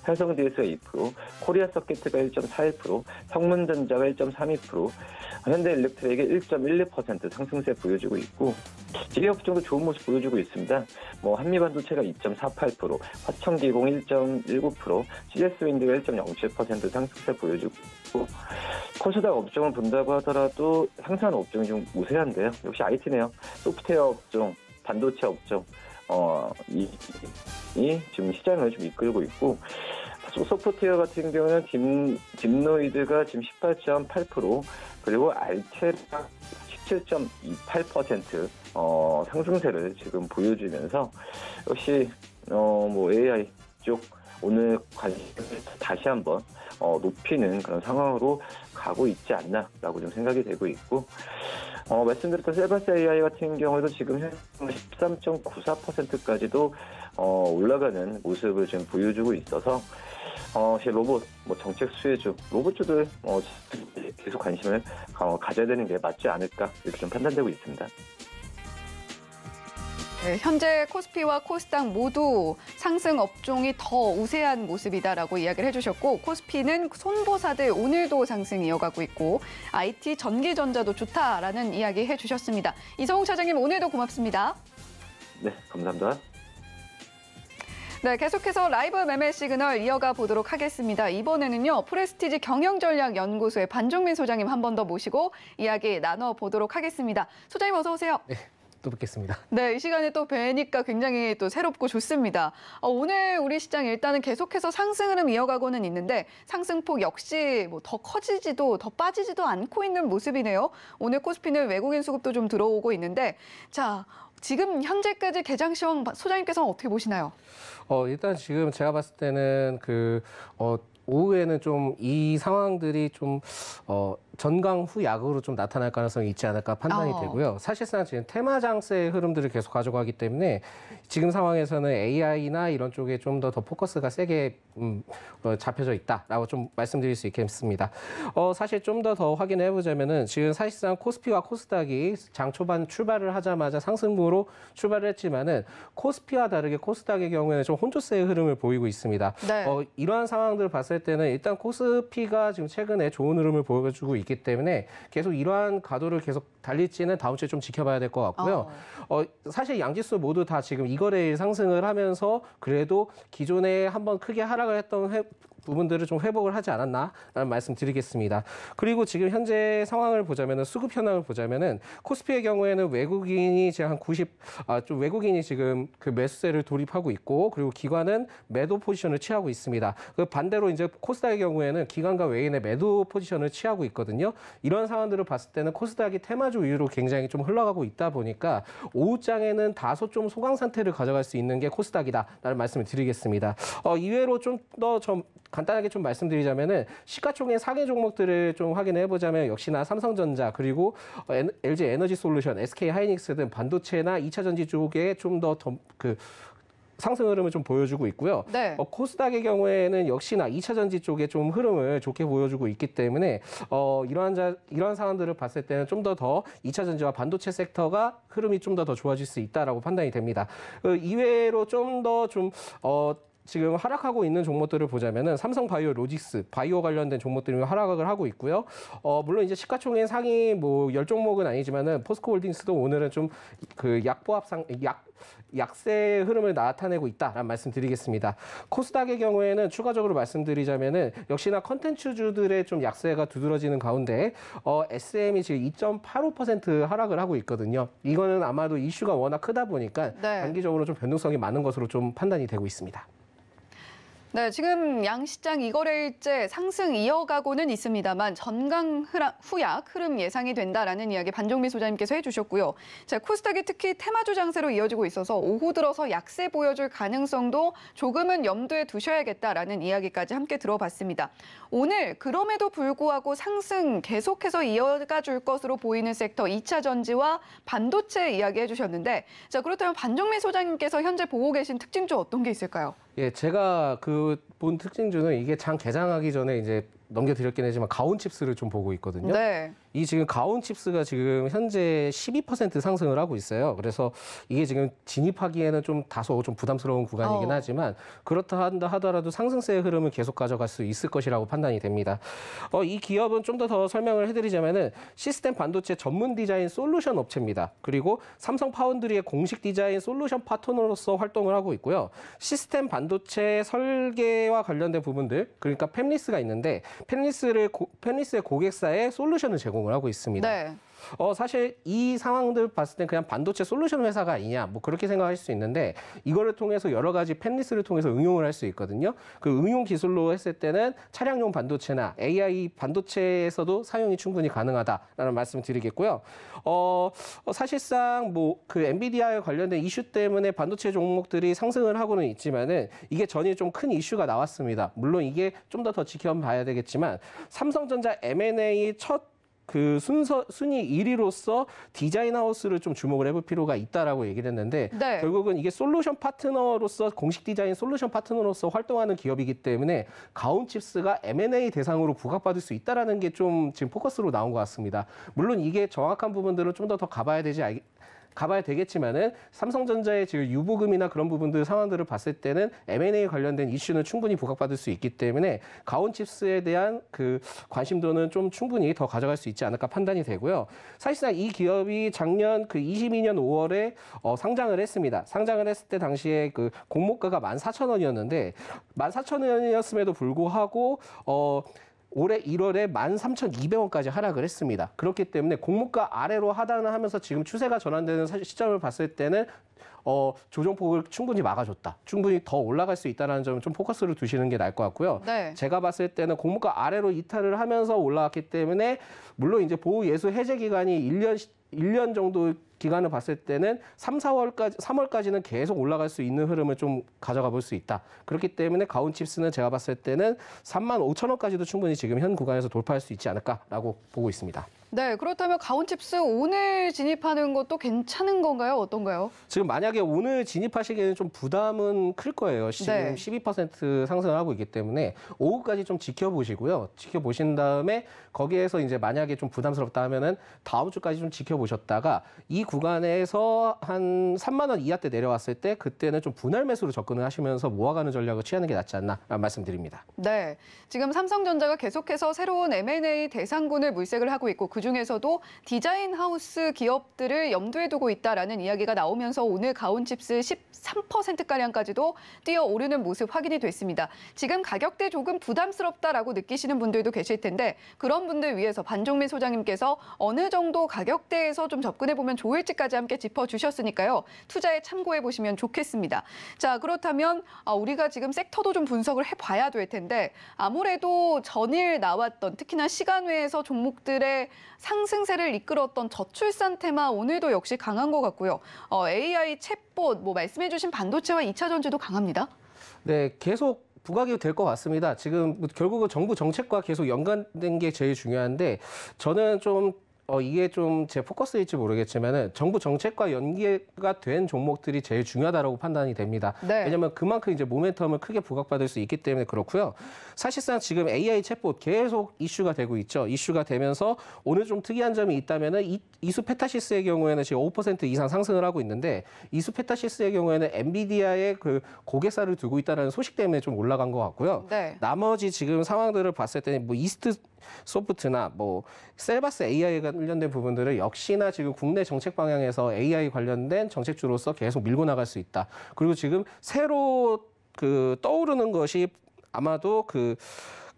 해성DS가 2%, 코리아서킷가 1.41%, 성문전자가 1.32%, 현대일렉트릭이 1.12% 상승세 보여주고 있고, 기계업종도 좋은 모습 보여주고 있습니다. 한미반도체가 2.48%, 화천기공 1.19%, CS윈드가 1.07% 상승세 보여주고 있고, 코스닥 업종을 본다고 하더라도 상승하는 업종이 좀 우세한데요. 역시 IT네요. 소프트웨어 업종, 반도체 업종, 이 지금 시장을 좀 이끌고 있고, 소프트웨어 같은 경우는 딥노이드가 지금 18.8%, 그리고 알테가 17.28% 상승세를 지금 보여주면서 역시 AI 쪽 오늘 관심을 다시 한번 높이는 그런 상황으로 가고 있지 않나라고 좀 생각이 되고 있고, 말씀드렸던 셀바스 AI 같은 경우에도 지금 13.94%까지도 올라가는 모습을 좀 보여주고 있어서 로봇, 정책 수혜주, 로봇주들 계속 관심을 가져야 되는 게 맞지 않을까 이렇게 좀 판단되고 있습니다. 네, 현재 코스피와 코스닥 모두 상승 업종이 더 우세한 모습이다라고 이야기를 해주셨고, 코스피는 손보사들 오늘도 상승 이어가고 있고, IT, 전기전자도 좋다라는 이야기 해주셨습니다. 이성웅 차장님 오늘도 고맙습니다. 네, 감사합니다. 네, 계속해서 라이브 매매 시그널 이어가 보도록 하겠습니다. 이번에는요, 프레스티지 경영전략연구소의 반종민 소장님 한 번 더 모시고 이야기 나눠보도록 하겠습니다. 소장님 어서 오세요. 네. 또 뵙겠습니다. 네, 이 시간에 또 뵈니까 굉장히 또 새롭고 좋습니다. 오늘 우리 시장 일단은 계속해서 상승 흐름 이어가고는 있는데 상승폭 역시 더 커지지도 더 빠지지도 않고 있는 모습이네요. 오늘 코스피는 외국인 수급도 좀 들어오고 있는데, 자, 지금 현재까지 개장 시황 소장님께서는 어떻게 보시나요? 일단 지금 제가 봤을 때는 오후에는 좀 이 상황들이 좀 전강 후 약으로 좀 나타날 가능성이 있지 않을까 판단이 되고요. 사실상 지금 테마 장세의 흐름들을 계속 가져가기 때문에 지금 상황에서는 AI나 이런 쪽에 좀 더 포커스가 세게 잡혀져 있다라고 좀 말씀드릴 수 있겠습니다. 사실 좀 더 확인해 보자면은 지금 사실상 코스피와 코스닥이 장 초반 출발을 하자마자 상승으로 출발을 했지만은 코스피와 다르게 코스닥의 경우에는 좀 혼조세의 흐름을 보이고 있습니다. 네. 이러한 상황들을 봤을 때는 일단 코스피가 지금 최근에 좋은 흐름을 보여주고 있기 때문에 계속 이러한 가도를 계속 달릴지는 다음 주에 좀 지켜봐야 될 것 같고요. 사실 양지수 모두 다 지금 이 거래일 상승을 하면서 그래도 기존에 한번 크게 하락을 했던 부분들을 좀 회복을 하지 않았나라는 말씀드리겠습니다. 그리고 지금 현재 상황을 보자면은 수급 현황을 보자면은 코스피의 경우에는 외국인이 지금 좀 외국인이 지금 그 매수세를 돌입하고 있고 그리고 기관은 매도 포지션을 취하고 있습니다. 그 반대로 이제 코스닥의 경우에는 기관과 외인의 매도 포지션을 취하고 있거든요. 이런 상황들을 봤을 때는 코스닥이 테마주 위로 굉장히 좀 흘러가고 있다 보니까 오후장에는 다소 좀 소강 상태를 가져갈 수 있는 게 코스닥이다라는 말씀을 드리겠습니다. 이외로 좀 더 간단하게 좀 말씀드리자면은 시가총액 상위 종목들을 좀 확인해 보자면 역시나 삼성전자 그리고 LG 에너지 솔루션, SK 하이닉스 등 반도체나 2차 전지 쪽에 좀 더 그 상승 흐름을 좀 보여주고 있고요. 네. 코스닥의 경우에는 역시나 2차 전지 쪽에 좀 흐름을 좋게 보여주고 있기 때문에 이러한 상황들을 봤을 때는 좀 더 2차 전지와 반도체 섹터가 흐름이 좀 더 좋아질 수 있다라고 판단이 됩니다. 이외로 지금 하락하고 있는 종목들을 보자면은 삼성 바이오 로직스, 바이오 관련된 종목들이 하락을 하고 있고요. 물론 이제 시가총액 상위 뭐 10종목은 아니지만은 포스코홀딩스도 오늘은 좀 그 약세 흐름을 나타내고 있다라는 말씀드리겠습니다. 코스닥의 경우에는 추가적으로 말씀드리자면은 역시나 컨텐츠주들의 좀 약세가 두드러지는 가운데 SM이 지금 2.85% 하락을 하고 있거든요. 이거는 아마도 이슈가 워낙 크다 보니까 단기적으로 좀 변동성이 많은 것으로 좀 판단이 되고 있습니다. 네, 지금 양시장 이거래일째 상승 이어가고는 있습니다만 전강 후약 흐름 예상이 된다라는 이야기 반종미 소장님께서 해주셨고요. 자, 코스닥이 특히 테마주 장세로 이어지고 있어서 오후 들어서 약세 보여줄 가능성도 조금은 염두에 두셔야겠다라는 이야기까지 함께 들어봤습니다. 오늘 그럼에도 불구하고 상승 계속해서 이어가 줄 것으로 보이는 섹터 2차 전지와 반도체 이야기 해주셨는데 자, 그렇다면 반종미 소장님께서 현재 보고 계신 특징주 어떤 게 있을까요? 예, 제가 본 특징주는 이게 장 개장하기 전에 이제 넘겨드렸긴 하지만 가온칩스를 좀 보고 있거든요. 네. 이 지금 가온칩스가 지금 현재 12% 상승을 하고 있어요. 그래서 이게 지금 진입하기에는 좀 다소 좀 부담스러운 구간이긴 하지만 그렇다 하더라도 상승세의 흐름을 계속 가져갈 수 있을 것이라고 판단이 됩니다. 이 기업은 좀 더 설명을 해드리자면은 시스템 반도체 전문 디자인 솔루션 업체입니다. 그리고 삼성 파운드리의 공식 디자인 솔루션 파트너로서 활동을 하고 있고요. 시스템 반도체 설계와 관련된 부분들, 그러니까 팹리스가 있는데 팹리스의 고객사에 솔루션을 제공을 하고 있습니다. 네. 사실 이 상황들 봤을 땐 그냥 반도체 솔루션 회사가 아니냐, 뭐 그렇게 생각할 수 있는데 이거를 통해서 여러 가지 팹리스를 통해서 응용을 할 수 있거든요. 그 응용 기술로 했을 때는 차량용 반도체나 AI 반도체에서도 사용이 충분히 가능하다라는 말씀을 드리겠고요. 사실상 뭐 그 엔비디아에 관련된 이슈 때문에 반도체 종목들이 상승을 하고는 있지만은 이게 전일 좀 큰 이슈가 나왔습니다. 물론 이게 좀 더 지켜봐야 되겠지만 삼성전자 M&A 첫 그 순위 1위로서 디자인 하우스를 좀 주목을 해볼 필요가 있다라고 얘기를 했는데 결국은 이게 솔루션 파트너로서 공식 디자인 솔루션 파트너로서 활동하는 기업이기 때문에 가온칩스가 M&A 대상으로 부각받을 수 있다라는 게 좀 지금 포커스로 나온 것 같습니다. 물론 이게 정확한 부분들은 좀 더 가봐야 되겠지만은 삼성전자의 지금 유보금이나 그런 부분들 상황들을 봤을 때는 M&A 관련된 이슈는 충분히 부각받을 수 있기 때문에 가온칩스에 대한 그 관심도는 좀 충분히 더 가져갈 수 있지 않을까 판단이 되고요. 사실상 이 기업이 작년 그 22년 5월에 상장을 했습니다. 상장을 했을 때 당시에 그 공모가가 14,000원이었는데 14,000원이었음에도 불구하고 올해 1월에 13,200원까지 하락을 했습니다. 그렇기 때문에 공모가 아래로 하단을 하면서 지금 추세가 전환되는 시점을 봤을 때는 조정폭을 충분히 막아줬다. 충분히 더 올라갈 수 있다는 점은 좀 포커스를 두시는 게 나을 것 같고요. 제가 봤을 때는 공모가 아래로 이탈을 하면서 올라왔기 때문에 물론 이제 보호 예수 해제 기간이 1년 정도 기간을 봤을 때는 3월까지는 계속 올라갈 수 있는 흐름을 좀 가져가 볼 수 있다. 그렇기 때문에 가온칩스는 제가 봤을 때는 35,000원까지도 충분히 지금 현 구간에서 돌파할 수 있지 않을까라고 보고 있습니다. 네, 그렇다면 가온칩스 오늘 진입하는 것도 괜찮은 건가요? 어떤가요? 지금 만약에 오늘 진입하시기에는 좀 부담은 클 거예요. 지금 12% 상승을 하고 있기 때문에 오후까지 좀 지켜보시고요. 지켜보신 다음에 거기에서 이제 만약에 좀 부담스럽다 하면은 다음 주까지 좀 지켜보셨다가 이 구간에서 한 3만 원 이하대 내려왔을 때 그때는 좀 분할 매수로 접근을 하시면서 모아가는 전략을 취하는 게 낫지 않나라는 말씀드립니다. 네, 지금 삼성전자가 계속해서 새로운 M&A 대상군을 물색을 하고 있고 그 그중에서도 디자인 하우스 기업들을 염두에 두고 있다라는 이야기가 나오면서 오늘 가온칩스 13%가량까지도 뛰어오르는 모습 확인이 됐습니다. 지금 가격대 조금 부담스럽다라고 느끼시는 분들도 계실 텐데 그런 분들 위해서 반종민 소장님께서 어느 정도 가격대에서 좀 접근해보면 좋을지까지 함께 짚어주셨으니까요. 투자에 참고해보시면 좋겠습니다. 자, 그렇다면 우리가 지금 섹터도 좀 분석을 해봐야 될 텐데 아무래도 전일 나왔던 특히나 시간외에서 종목들의 상승세를 이끌었던 저출산 테마 오늘도 역시 강한 것 같고요. AI, 챗봇, 말씀해주신 반도체와 2차 전지도 강합니다. 네, 계속 부각이 될 것 같습니다. 지금 결국은 정부 정책과 계속 연관된 게 제일 중요한데 저는 좀 이게 좀 제 포커스일지 모르겠지만은 정부 정책과 연계가 된 종목들이 제일 중요하다고 판단이 됩니다. 네. 왜냐하면 그만큼 이제 모멘텀을 크게 부각받을 수 있기 때문에 그렇고요. 사실상 지금 AI 챗봇 계속 이슈가 되고 있죠. 이슈가 되면서 오늘 좀 특이한 점이 있다면은 이수페타시스의 경우에는 지금 5% 이상 상승을 하고 있는데 이수페타시스의 경우에는 엔비디아의 그 고객사를 두고 있다는 소식 때문에 좀 올라간 것 같고요. 네. 나머지 지금 상황들을 봤을 때는 이스트 소프트나 셀바스 AI가 관련된 부분들을 역시나 지금 국내 정책 방향에서 AI 관련된 정책주로서 계속 밀고 나갈 수 있다. 그리고 지금 새로 떠오르는 것이 아마도 그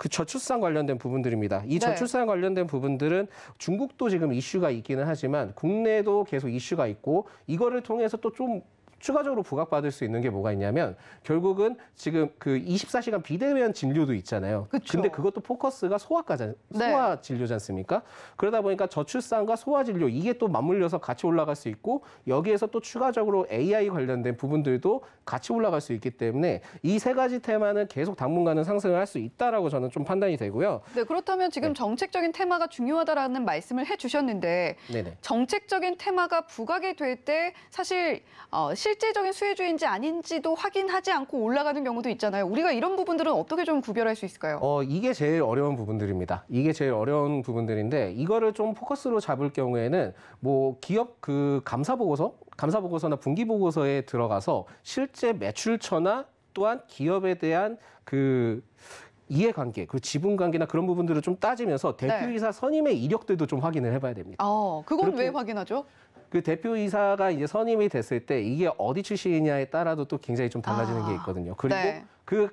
저출산 관련된 부분들입니다. 이 저출산 관련된 부분들은 중국도 지금 이슈가 있기는 하지만 국내도 계속 이슈가 있고 이거를 통해서 또 좀 추가적으로 부각받을 수 있는 게 뭐가 있냐면 결국은 지금 그 24시간 비대면 진료도 있잖아요. 그쵸. 근데 그것도 포커스가 소아 진료지 않습니까? 그러다 보니까 저출산과 소아 진료 이게 또 맞물려서 같이 올라갈 수 있고 여기에서 또 추가적으로 AI 관련된 부분들도 같이 올라갈 수 있기 때문에 이 세 가지 테마는 계속 당분간은 상승을 할 수 있다라고 저는 좀 판단이 되고요. 네, 그렇다면 지금 정책적인 테마가 중요하다라는 말씀을 해주셨는데 네네. 정책적인 테마가 부각이 될 때 사실 실질적인 수혜주인지 아닌지도 확인하지 않고 올라가는 경우도 있잖아요. 우리가 이런 부분들은 어떻게 좀 구별할 수 있을까요? 이게 제일 어려운 부분들입니다. 이게 제일 어려운 부분들인데 이거를 좀 포커스로 잡을 경우에는 기업 감사 보고서나 분기 보고서에 들어가서 실제 매출처나 또한 기업에 대한 이해관계, 지분관계나 그런 부분들을 좀 따지면서 대표이사 선임의 이력들도 좀 확인을 해봐야 됩니다. 그건 왜 확인하죠? 그 대표이사가 이제 선임이 됐을 때 이게 어디 출신이냐에 따라도 또 굉장히 좀 달라지는 게 있거든요. 그리고 그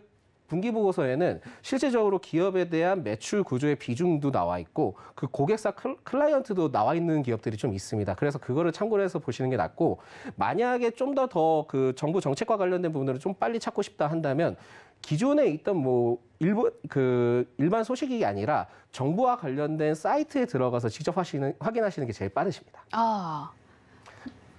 분기 보고서에는 실제적으로 기업에 대한 매출 구조의 비중도 나와 있고 그 고객사 클라이언트도 나와 있는 기업들이 좀 있습니다. 그래서 그거를 참고를 해서 보시는 게 낫고 만약에 좀 더 그 정부 정책과 관련된 부분들을 좀 빨리 찾고 싶다 한다면 기존에 있던 일반 소식이 아니라 정부와 관련된 사이트에 들어가서 직접 확인하시는 게 제일 빠르십니다.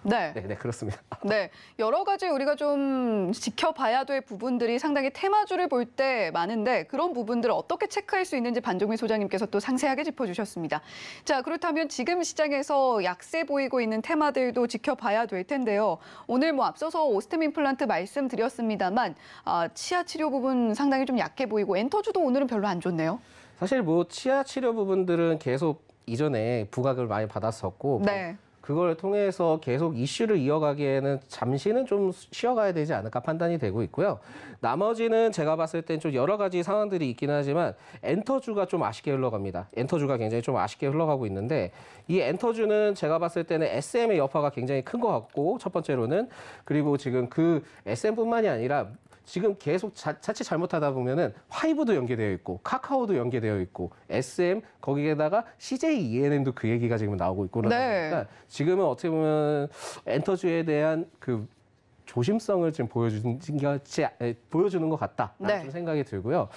네. 네, 그렇습니다. 네, 여러 가지 우리가 좀 지켜봐야 될 부분들이 상당히 테마주를 볼 때 많은데 그런 부분들을 어떻게 체크할 수 있는지 반종민 소장님께서 또 상세하게 짚어주셨습니다. 자, 그렇다면 지금 시장에서 약세 보이고 있는 테마들도 지켜봐야 될 텐데요. 오늘 앞서서 오스템 임플란트 말씀드렸습니다만 치아 치료 부분 상당히 좀 약해 보이고 엔터주도 오늘은 별로 안 좋네요. 사실 치아 치료 부분들은 계속 이전에 부각을 많이 받았었고 네. 그걸 통해서 계속 이슈를 이어가기에는 잠시는 좀 쉬어가야 되지 않을까 판단이 되고 있고요. 나머지는 제가 봤을 땐 좀 여러 가지 상황들이 있긴 하지만 엔터주가 좀 아쉽게 흘러갑니다. 엔터주가 굉장히 좀 아쉽게 흘러가고 있는데 이 엔터주는 제가 봤을 때는 SM의 여파가 굉장히 큰 것 같고 첫 번째로는 그리고 지금 그 SM뿐만이 아니라 지금 계속 자칫 잘못하다 보면은 화이브도 연계되어 있고 카카오도 연계되어 있고 SM 거기에다가 CJ ENM도 그 얘기가 지금 나오고 있고 그러다 보니까 지금은 어떻게 보면 엔터주에 대한 조심성을 지금 보여주는 것 같다라는 좀 생각이 들고요.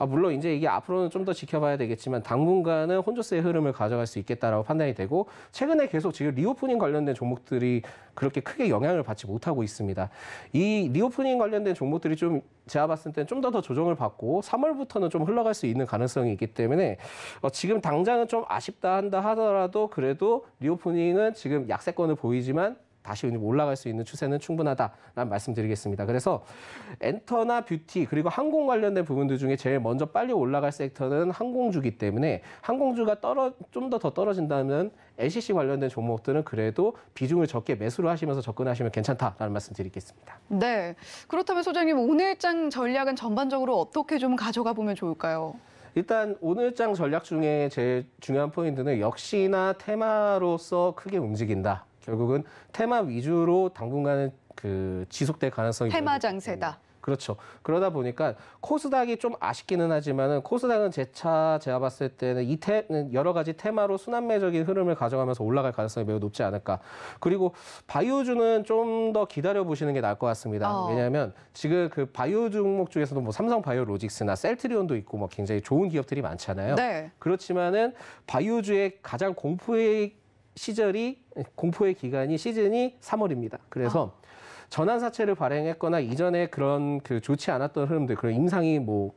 물론 이제 이게 앞으로는 좀 더 지켜봐야 되겠지만 당분간은 혼조세의 흐름을 가져갈 수 있겠다라고 판단이 되고 최근에 계속 지금 리오프닝 관련된 종목들이 그렇게 크게 영향을 받지 못하고 있습니다. 이 리오프닝 관련된 종목들이 좀 제가 봤을 때는 좀 더 조정을 받고 3월부터는 좀 흘러갈 수 있는 가능성이 있기 때문에 지금 당장은 좀 아쉽다 한다 하더라도 그래도 리오프닝은 지금 약세권을 보이지만 다시 올라갈 수 있는 추세는 충분하다라는 말씀드리겠습니다. 그래서 엔터나 뷰티 그리고 항공 관련된 부분들 중에 제일 먼저 빨리 올라갈 섹터는 항공주기 때문에 항공주가 좀 더 떨어진다면 LCC 관련된 종목들은 그래도 비중을 적게 매수를 하시면서 접근하시면 괜찮다라는 말씀 드리겠습니다. 네. 그렇다면 소장님 오늘장 전략은 전반적으로 어떻게 좀 가져가 보면 좋을까요? 일단 오늘장 전략 중에 제일 중요한 포인트는 역시나 테마로서 크게 움직인다. 결국은 테마 위주로 당분간은 그 지속될 가능성이 테마 장세다. 그렇죠. 그러다 보니까 코스닥이 좀 아쉽기는 하지만은 코스닥은 제가 봤을 때는 여러 가지 테마로 순환매적인 흐름을 가져가면서 올라갈 가능성이 매우 높지 않을까. 그리고 바이오주는 좀 더 기다려 보시는 게 나을 것 같습니다. 왜냐하면 지금 그 바이오 종목 중에서도 뭐 삼성 바이오로직스나 셀트리온도 있고 뭐 굉장히 좋은 기업들이 많잖아요. 네. 그렇지만은 바이오주의 가장 공포의 시즌이 3월입니다. 그래서 전환사채를 발행했거나 이전에 그런 그 좋지 않았던 흐름들, 그런 임상이 뭐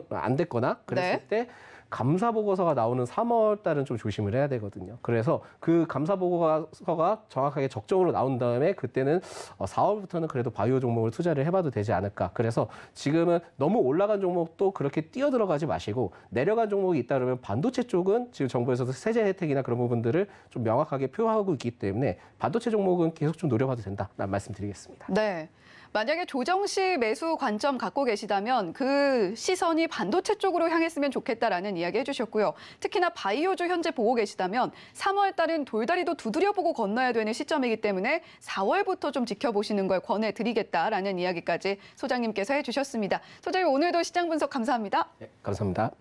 안 됐거나 그랬을 때 감사 보고서가 나오는 3월 달은 좀 조심을 해야 되거든요. 그래서 그 감사 보고서가 정확하게 적정으로 나온 다음에 그때는 4월부터는 그래도 바이오 종목을 투자를 해봐도 되지 않을까. 그래서 지금은 너무 올라간 종목도 그렇게 뛰어들어가지 마시고 내려간 종목이 있다 그러면 반도체 쪽은 지금 정부에서도 세제 혜택이나 그런 부분들을 좀 명확하게 표하고 있기 때문에 반도체 종목은 계속 좀 노려봐도 된다라는 말씀드리겠습니다. 네. 만약에 조정 시 매수 관점 갖고 계시다면 그 시선이 반도체 쪽으로 향했으면 좋겠다라는 이야기 해주셨고요. 특히나 바이오주 현재 보고 계시다면 3월 달은 돌다리도 두드려보고 건너야 되는 시점이기 때문에 4월부터 좀 지켜보시는 걸 권해드리겠다라는 이야기까지 소장님께서 해주셨습니다. 소장님 오늘도 시장 분석 감사합니다. 네, 감사합니다.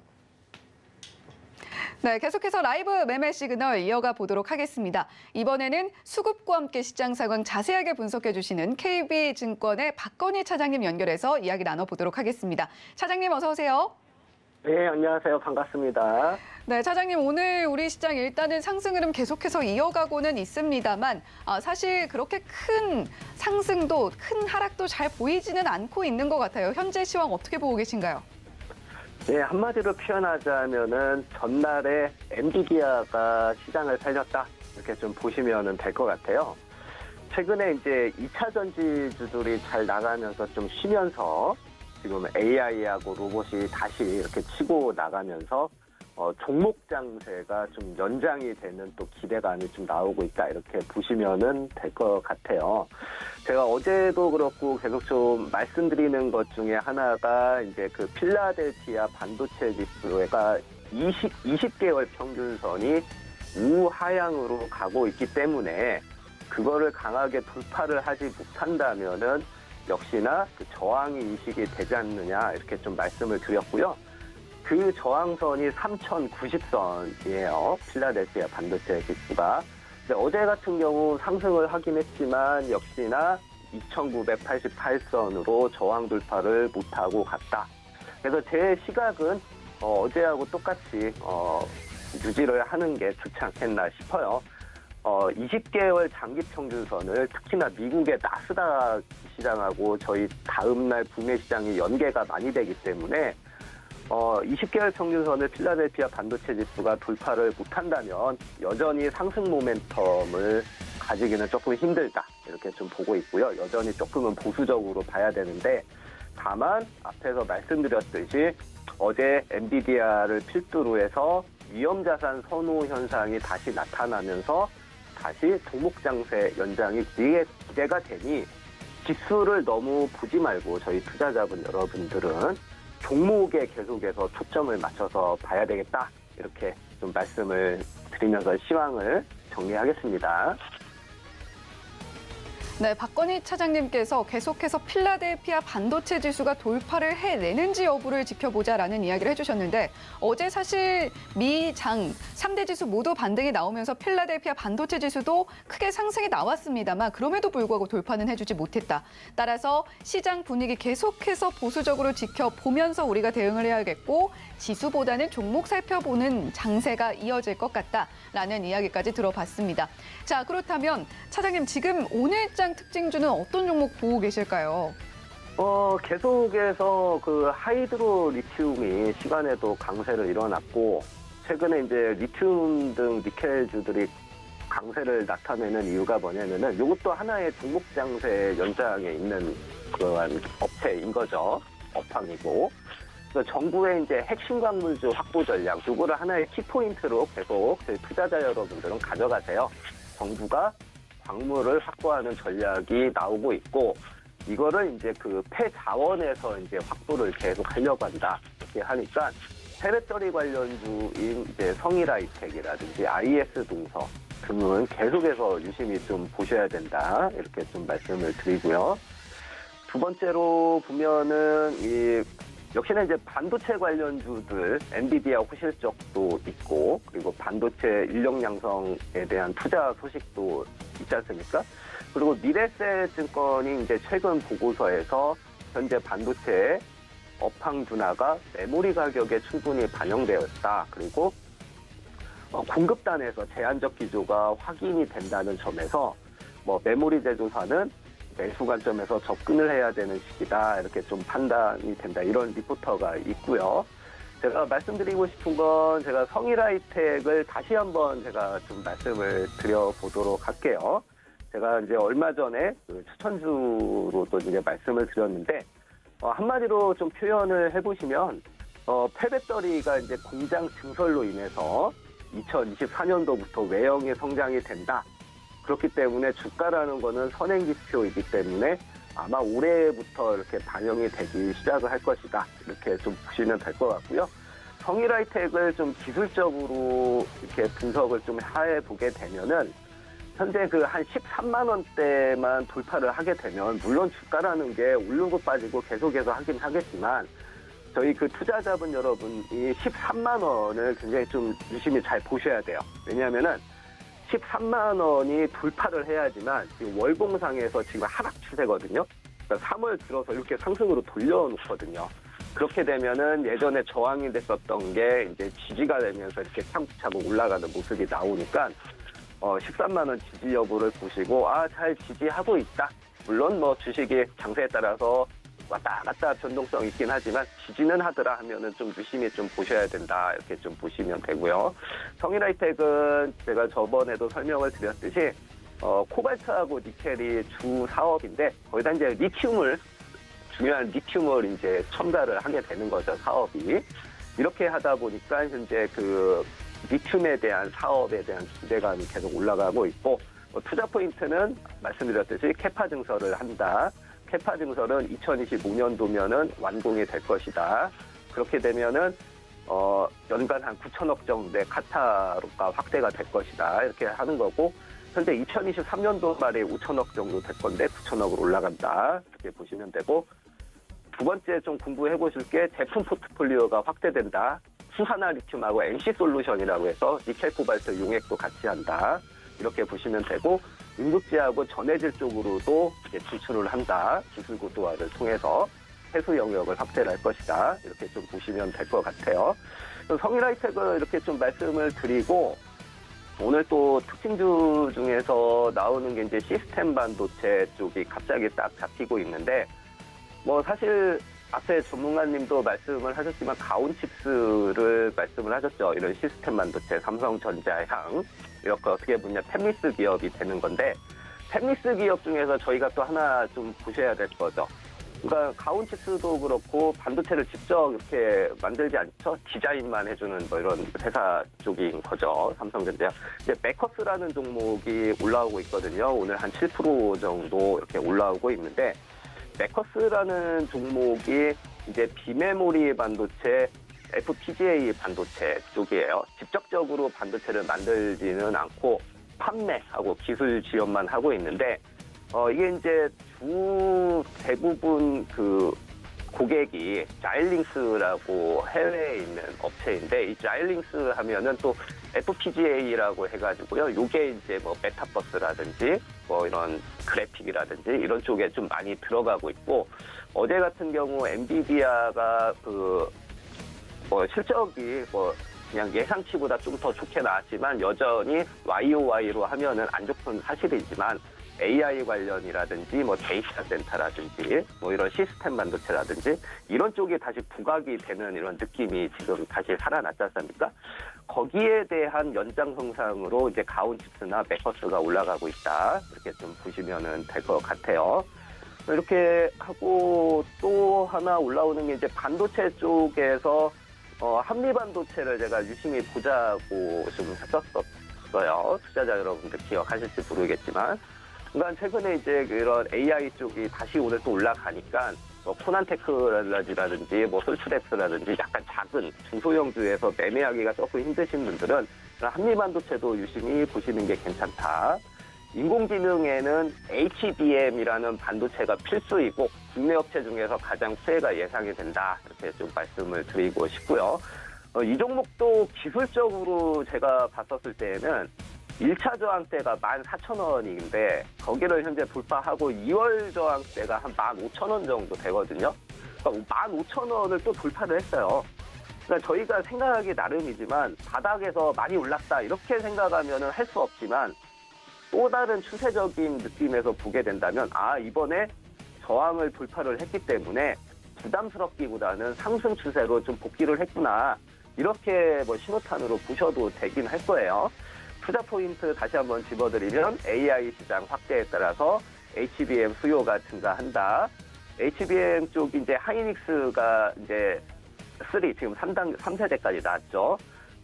네, 계속해서 라이브 매매 시그널 이어가 보도록 하겠습니다. 이번에는 수급과 함께 시장 상황 자세하게 분석해 주시는 KB증권의 박건희 차장님 연결해서 이야기 나눠보도록 하겠습니다. 차장님 어서 오세요. 네, 안녕하세요. 반갑습니다. 네, 차장님 오늘 우리 시장 일단은 상승 흐름 계속해서 이어가고는 있습니다만 사실 그렇게 큰 상승도 큰 하락도 잘 보이지는 않고 있는 것 같아요. 현재 시황 어떻게 보고 계신가요? 네, 한마디로 표현하자면은 전날에 엔비디아가 시장을 살렸다 이렇게 좀 보시면 될 것 같아요. 최근에 이제 2차 전지주들이 잘 나가면서 좀 쉬면서 지금 AI하고 로봇이 다시 이렇게 치고 나가면서 종목 장세가 좀 연장이 되는 또 기대감이 좀 나오고 있다 이렇게 보시면은 될 것 같아요. 제가 어제도 그렇고 계속 좀 말씀드리는 것 중에 하나가 이제 그 필라델피아 반도체 지수가 20개월 평균선이 우하향으로 가고 있기 때문에 그거를 강하게 돌파를 하지 못한다면은 역시나 그 저항이 인식이 되지 않느냐 이렇게 좀 말씀을 드렸고요. 그 저항선이 3090선이에요. 필라델피아 반도체 지수가. 어제 같은 경우 상승을 하긴 했지만 역시나 2988선으로 저항 돌파를 못하고 갔다. 그래서 제 시각은 어제하고 똑같이 유지를 하는 게 좋지 않겠나 싶어요. 20개월 장기 평균선을 특히나 미국의 나스닥 시장하고 저희 다음날 북미 시장이 연계가 많이 되기 때문에 20개월 평균선을 필라델피아 반도체 지수가 돌파를 못한다면 여전히 상승 모멘텀을 가지기는 조금 힘들다 이렇게 좀 보고 있고요. 여전히 조금은 보수적으로 봐야 되는데 다만 앞에서 말씀드렸듯이 어제 엔비디아를 필두로 해서 위험자산 선호 현상이 다시 나타나면서 다시 종목 장세 연장이 기대가 되니 지수를 너무 보지 말고 저희 투자자분 여러분들은 종목에 계속해서 초점을 맞춰서 봐야 되겠다 이렇게 좀 말씀을 드리면서 시황을 정리하겠습니다. 네, 박건희 차장님께서 계속해서 필라델피아 반도체 지수가 돌파를 해내는지 여부를 지켜보자라는 이야기를 해주셨는데 어제 사실 미장 3대 지수 모두 반등이 나오면서 필라델피아 반도체 지수도 크게 상승이 나왔습니다만 그럼에도 불구하고 돌파는 해주지 못했다. 따라서 시장 분위기 계속해서 보수적으로 지켜보면서 우리가 대응을 해야겠고 지수보다는 종목 살펴보는 장세가 이어질 것 같다라는 이야기까지 들어봤습니다. 자, 그렇다면 차장님 지금 오늘장 특징주는 어떤 종목 보고 계실까요? 계속해서 그 하이드로 리튬이 시간에도 강세를 일어났고 최근에 이제 리튬 등 니켈주들이 강세를 나타내는 이유가 뭐냐면은 이것도 하나의 종목 장세 연장에 있는 그러한 업체인 거죠. 업황이고. 정부의 이제 핵심 광물주 확보 전략, 이거를 하나의 키포인트로 계속 저희 투자자 여러분들은 가져가세요. 정부가 광물을 확보하는 전략이 나오고 있고, 이거를 이제 그 폐자원에서 이제 확보를 계속 하려고 한다. 이렇게 하니까 폐배터리 관련주인 이제 성일하이텍이라든지 IS 동서 등은 계속해서 유심히 좀 보셔야 된다. 이렇게 좀 말씀을 드리고요. 두 번째로 보면은 역시나 이제 반도체 관련주들 엔비디아 호실적도 있고 그리고 반도체 인력 양성에 대한 투자 소식도 있지 않습니까? 그리고 미래세증권이 이제 최근 보고서에서 현재 반도체 업황 둔화가 메모리 가격에 충분히 반영되었다. 그리고 공급단에서 제한적 기조가 확인이 된다는 점에서 메모리 제조사는 매수 관점에서 접근을 해야 되는 시기다. 이렇게 좀 판단이 된다. 이런 리포터가 있고요. 제가 말씀드리고 싶은 건 제가 성일하이텍을 다시 한번 제가 좀 말씀을 드려보도록 할게요. 제가 이제 얼마 전에 추천주로 또 이제 말씀을 드렸는데 한마디로 좀 표현을 해보시면 폐배터리가 이제 공장 증설로 인해서 2024년도부터 외형의 성장이 된다. 그렇기 때문에 주가라는 거는 선행지표이기 때문에 아마 올해부터 이렇게 반영이 되기 시작을 할 것이다. 이렇게 좀 보시면 될 것 같고요. 성일하이텍을 좀 기술적으로 이렇게 분석을 좀 해보게 되면은 현재 그 한 13만 원대만 돌파를 하게 되면 물론 주가라는 게 오르고 빠지고 계속해서 하긴 하겠지만 저희 그 투자자분 여러분이 13만 원을 굉장히 좀 유심히 잘 보셔야 돼요. 왜냐하면은 13만 원이 돌파를 해야지만 지금 월봉상에서 지금 하락 추세거든요. 그러니까 3월 들어서 이렇게 상승으로 돌려놓거든요. 그렇게 되면은 예전에 저항이 됐었던 게 이제 지지가 되면서 이렇게 차곡차곡 올라가는 모습이 나오니까 13만 원 지지 여부를 보시고 잘 지지하고 있다. 물론 주식이 장세에 따라서 왔다 갔다 변동성 있긴 하지만 지지는 하더라 하면은 좀 유심히 좀 보셔야 된다. 이렇게 좀 보시면 되고요. 성일하이텍은 제가 저번에도 설명을 드렸듯이 코발트하고 니켈이 주 사업인데 거기다 이제 중요한 리튬을 이제 첨가를 하게 되는 거죠, 사업이. 이렇게 하다 보니까 현재 그 리튬에 대한 사업에 대한 기대감이 계속 올라가고 있고 투자 포인트는 말씀드렸듯이 캐파 증설을 한다. 캐파 증설은 2025년도면은 완공이 될 것이다. 그렇게 되면은 연간 한 9천억 정도의 카타로가 확대가 될 것이다. 이렇게 하는 거고 현재 2023년도 말에 5천억 정도 될 건데 9천억으로 올라간다. 이렇게 보시면 되고 두 번째 좀 공부해 보실 게 제품 포트폴리오가 확대된다. 수산화 리튬하고 NC솔루션이라고 해서 니켈 코발트 용액도 같이 한다. 이렇게 보시면 되고 응급제하고 전해질 쪽으로도 이제 진출을 한다. 기술 고도화를 통해서 해수 영역을 확대를 할 것이다. 이렇게 좀 보시면 될 것 같아요. 성일하이텍을 이렇게 좀 말씀을 드리고 오늘 또 특징주 중에서 나오는 게 이제 시스템 반도체 쪽이 갑자기 딱 잡히고 있는데 사실 앞에 전문가님도 말씀을 하셨지만 가온칩스를 말씀을 하셨죠. 이런 시스템 반도체, 삼성전자향 이렇게 어떻게 보면 팹리스 기업이 되는 건데 팹리스 기업 중에서 저희가 또 하나 좀 보셔야 될 거죠. 그러니까 가온칩스도 그렇고 반도체를 직접 이렇게 만들지 않죠. 디자인만 해주는 이런 회사 쪽인 거죠. 삼성전자. 이제 메커스라는 종목이 올라오고 있거든요. 오늘 한 7% 정도 이렇게 올라오고 있는데 메커스라는 종목이 이제 비메모리 반도체, FPGA 반도체 쪽이에요. 직접적으로 반도체를 만들지는 않고 판매하고 기술 지원만 하고 있는데 이게 이제 대부분 그 고객이 자일링스라고 해외에 있는 업체인데 이 자일링스 하면은 또 FPGA라고 해가지고요. 요게 이제 메타버스라든지 이런 그래픽이라든지 이런 쪽에 좀 많이 들어가고 있고 어제 같은 경우 엔비디아가 실적이 그냥 예상치보다 좀 더 좋게 나왔지만 여전히 YOY로 하면은 안 좋은 사실이지만 AI 관련이라든지 데이터 센터라든지 이런 시스템 반도체라든지 이런 쪽이 다시 부각이 되는 이런 느낌이 지금 다시 살아났지 않습니까? 거기에 대한 연장선상으로 이제 가온칩스나 메커스가 올라가고 있다. 이렇게 좀 보시면은 될 것 같아요. 이렇게 하고 또 하나 올라오는 게 이제 반도체 쪽에서 한미반도체를 제가 유심히 보자고 좀 했었어요. 투자자 여러분들 기억하실지 모르겠지만. 그러니까 최근에 이제 이런 AI 쪽이 다시 오늘 또 올라가니까 뭐 코난테크라든지 뭐 솔트렉스라든지 약간 작은 중소형주에서 매매하기가 조금 힘드신 분들은 한미반도체도 유심히 보시는 게 괜찮다. 인공지능에는 HBM이라는 반도체가 필수이고 국내 업체 중에서 가장 수혜가 예상이 된다. 이렇게 좀 말씀을 드리고 싶고요. 이 종목도 기술적으로 제가 봤었을 때에는 1차 저항대가 14,000원인데 거기를 현재 돌파하고 2월 저항대가 한 15,000원 정도 되거든요. 그러니까 15,000원을 또 돌파를 했어요. 그러니까 저희가 생각하기 나름이지만 바닥에서 많이 올랐다 이렇게 생각하면 할 수 없지만 또 다른 추세적인 느낌에서 보게 된다면 이번에 저항을 돌파를 했기 때문에 부담스럽기보다는 상승 추세로 좀 복귀를 했구나. 이렇게 뭐 신호탄으로 보셔도 되긴 할 거예요. 투자 포인트 다시 한번 집어드리면 AI 시장 확대에 따라서 HBM 수요가 증가한다. HBM 쪽 이제 하이닉스가 이제 지금 3세대까지 나왔죠.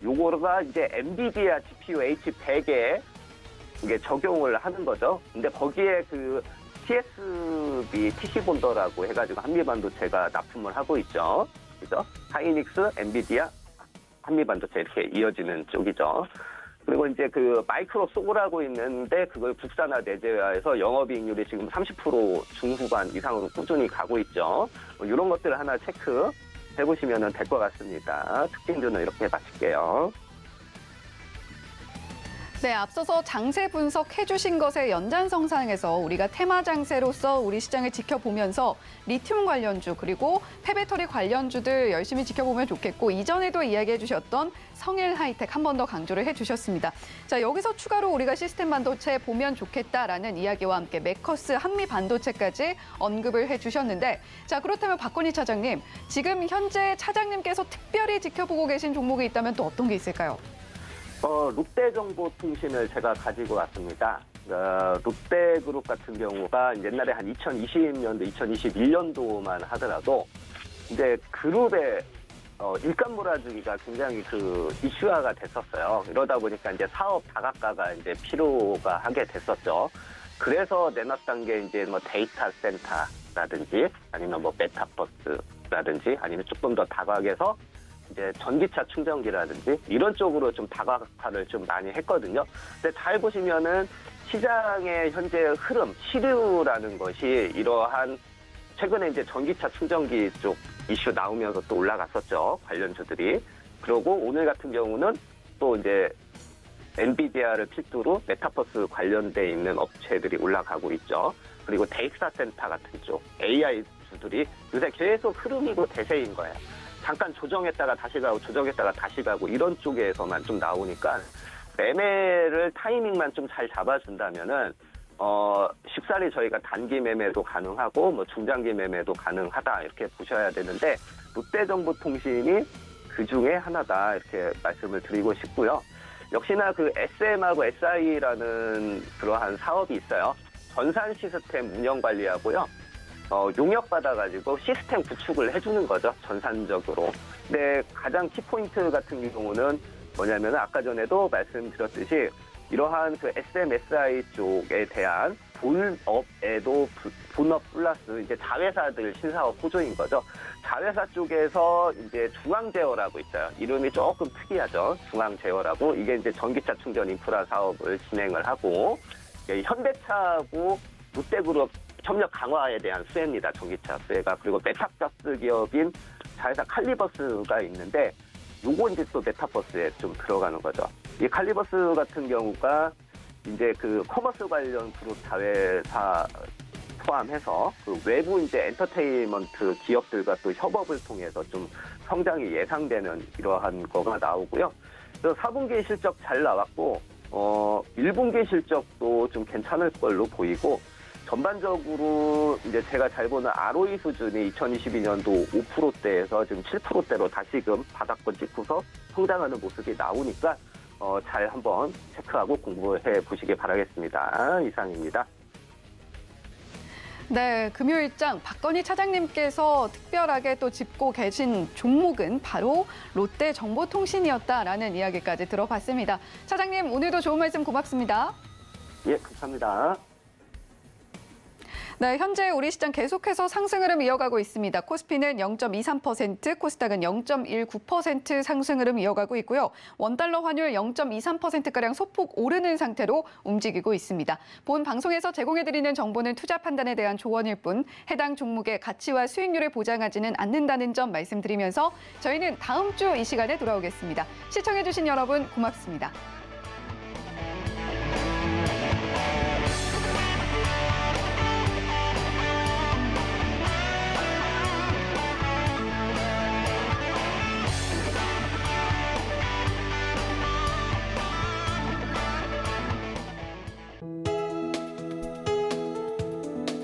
요거가 이제 엔비디아 GPU H100에 이게 적용을 하는 거죠. 근데 거기에 그 TSB TC본더라고 해가지고 한미반도체가 납품을 하고 있죠. 그죠? 하이닉스, 엔비디아, 한미반도체 이렇게 이어지는 쪽이죠. 그리고 이제 그 마이크로 소고라고 있는데 그걸 국산화 내재화해서 영업이익률이 지금 30% 중후반 이상으로 꾸준히 가고 있죠. 이런 것들 하나 체크 해보시면 될 것 같습니다. 특징들은 이렇게 마칠게요. 네, 앞서서 장세 분석해 주신 것의 연장선상에서 우리가 테마 장세로서 우리 시장을 지켜보면서 리튬 관련주 그리고 폐배터리 관련주들 열심히 지켜보면 좋겠고 이전에도 이야기해 주셨던 성일 하이텍 한 번 더 강조를 해 주셨습니다. 자, 여기서 추가로 우리가 시스템 반도체 보면 좋겠다라는 이야기와 함께 메커스 한미 반도체까지 언급을 해 주셨는데 자, 그렇다면 박건희 차장님, 지금 현재 차장님께서 특별히 지켜보고 계신 종목이 있다면 또 어떤 게 있을까요? 롯데정보통신을 제가 가지고 왔습니다. 롯데그룹 같은 경우가 옛날에 한 2020년도, 2021년도만 하더라도 이제 그룹의 일감 몰아주기가 굉장히 그 이슈화가 됐었어요. 이러다 보니까 이제 사업 다각화가 이제 필요가 하게 됐었죠. 그래서 내놨던 게 이제 뭐 데이터 센터라든지 아니면 뭐 메타버스라든지 아니면 조금 더 다각해서 이제 전기차 충전기라든지 이런 쪽으로 좀 다각화를 좀 많이 했거든요. 근데 잘 보시면은 시장의 현재 흐름, 시류라는 것이 이러한 최근에 이제 전기차 충전기 쪽 이슈 나오면서 또 올라갔었죠. 관련주들이. 그리고 오늘 같은 경우는 또 이제 엔비디아를 필두로 메타버스 관련돼 있는 업체들이 올라가고 있죠. 그리고 데이터 센터 같은 쪽 AI 주들이 요새 계속 흐름이고 대세인 거예요. 잠깐 조정했다가 다시 가고 조정했다가 다시 가고 이런 쪽에서만 좀 나오니까 매매를 타이밍만 좀 잘 잡아준다면은 쉽사리 저희가 단기 매매도 가능하고 뭐 중장기 매매도 가능하다 이렇게 보셔야 되는데 롯데정보통신이 그 중에 하나다 이렇게 말씀을 드리고 싶고요. 역시나 그 SM하고 SI라는 그러한 사업이 있어요. 전산 시스템 운영 관리하고요. 용역 받아가지고 시스템 구축을 해주는 거죠. 전산적으로. 근데 가장 키포인트 같은 경우는 뭐냐면 아까 전에도 말씀드렸듯이 이러한 그 SMSI 쪽에 대한 본업에도 본업 플러스 이제 자회사들 신사업 호조인 거죠. 자회사 쪽에서 이제 중앙제어라고 있어요. 이름이 조금 특이하죠. 중앙제어라고. 이게 이제 전기차 충전 인프라 사업을 진행을 하고 현대차하고 롯데그룹 협력 강화에 대한 수혜입니다. 전기차 수혜가. 그리고 메타버스 기업인 자회사 칼리버스가 있는데 요거 이제 또 메타버스에 좀 들어가는 거죠. 이 칼리버스 같은 경우가 이제 그 커머스 관련 그룹 자회사 포함해서 그 외부 이제 엔터테인먼트 기업들과 또 협업을 통해서 좀 성장이 예상되는 이러한 거가 나오고요. 그래서 4분기 실적 잘 나왔고 1분기 실적도 좀 괜찮을 걸로 보이고 전반적으로 이제 제가 잘 보는 ROE 수준이 2022년도 5%대에서 지금 7%대로 다시금 바닥권 찍고서 성장하는 모습이 나오니까 잘 한번 체크하고 공부해 보시기 바라겠습니다. 이상입니다. 네, 금요일장 박건희 차장님께서 특별하게 또 짚고 계신 종목은 바로 롯데정보통신이었다라는 이야기까지 들어봤습니다. 차장님, 오늘도 좋은 말씀 고맙습니다. 예, 감사합니다. 네, 현재 우리 시장 계속해서 상승 흐름 이어가고 있습니다. 코스피는 0.23%, 코스닥은 0.19% 상승 흐름 이어가고 있고요. 원달러 환율 0.23%가량 소폭 오르는 상태로 움직이고 있습니다. 본 방송에서 제공해드리는 정보는 투자 판단에 대한 조언일 뿐 해당 종목의 가치와 수익률을 보장하지는 않는다는 점 말씀드리면서 저희는 다음 주 이 시간에 돌아오겠습니다. 시청해주신 여러분 고맙습니다.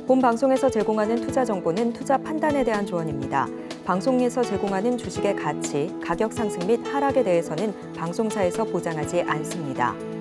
본 방송에서 제공하는 투자 정보는 투자 판단에 대한 조언입니다. 방송에서 제공하는 주식의 가치, 가격 상승 및 하락에 대해서는 방송사에서 보장하지 않습니다.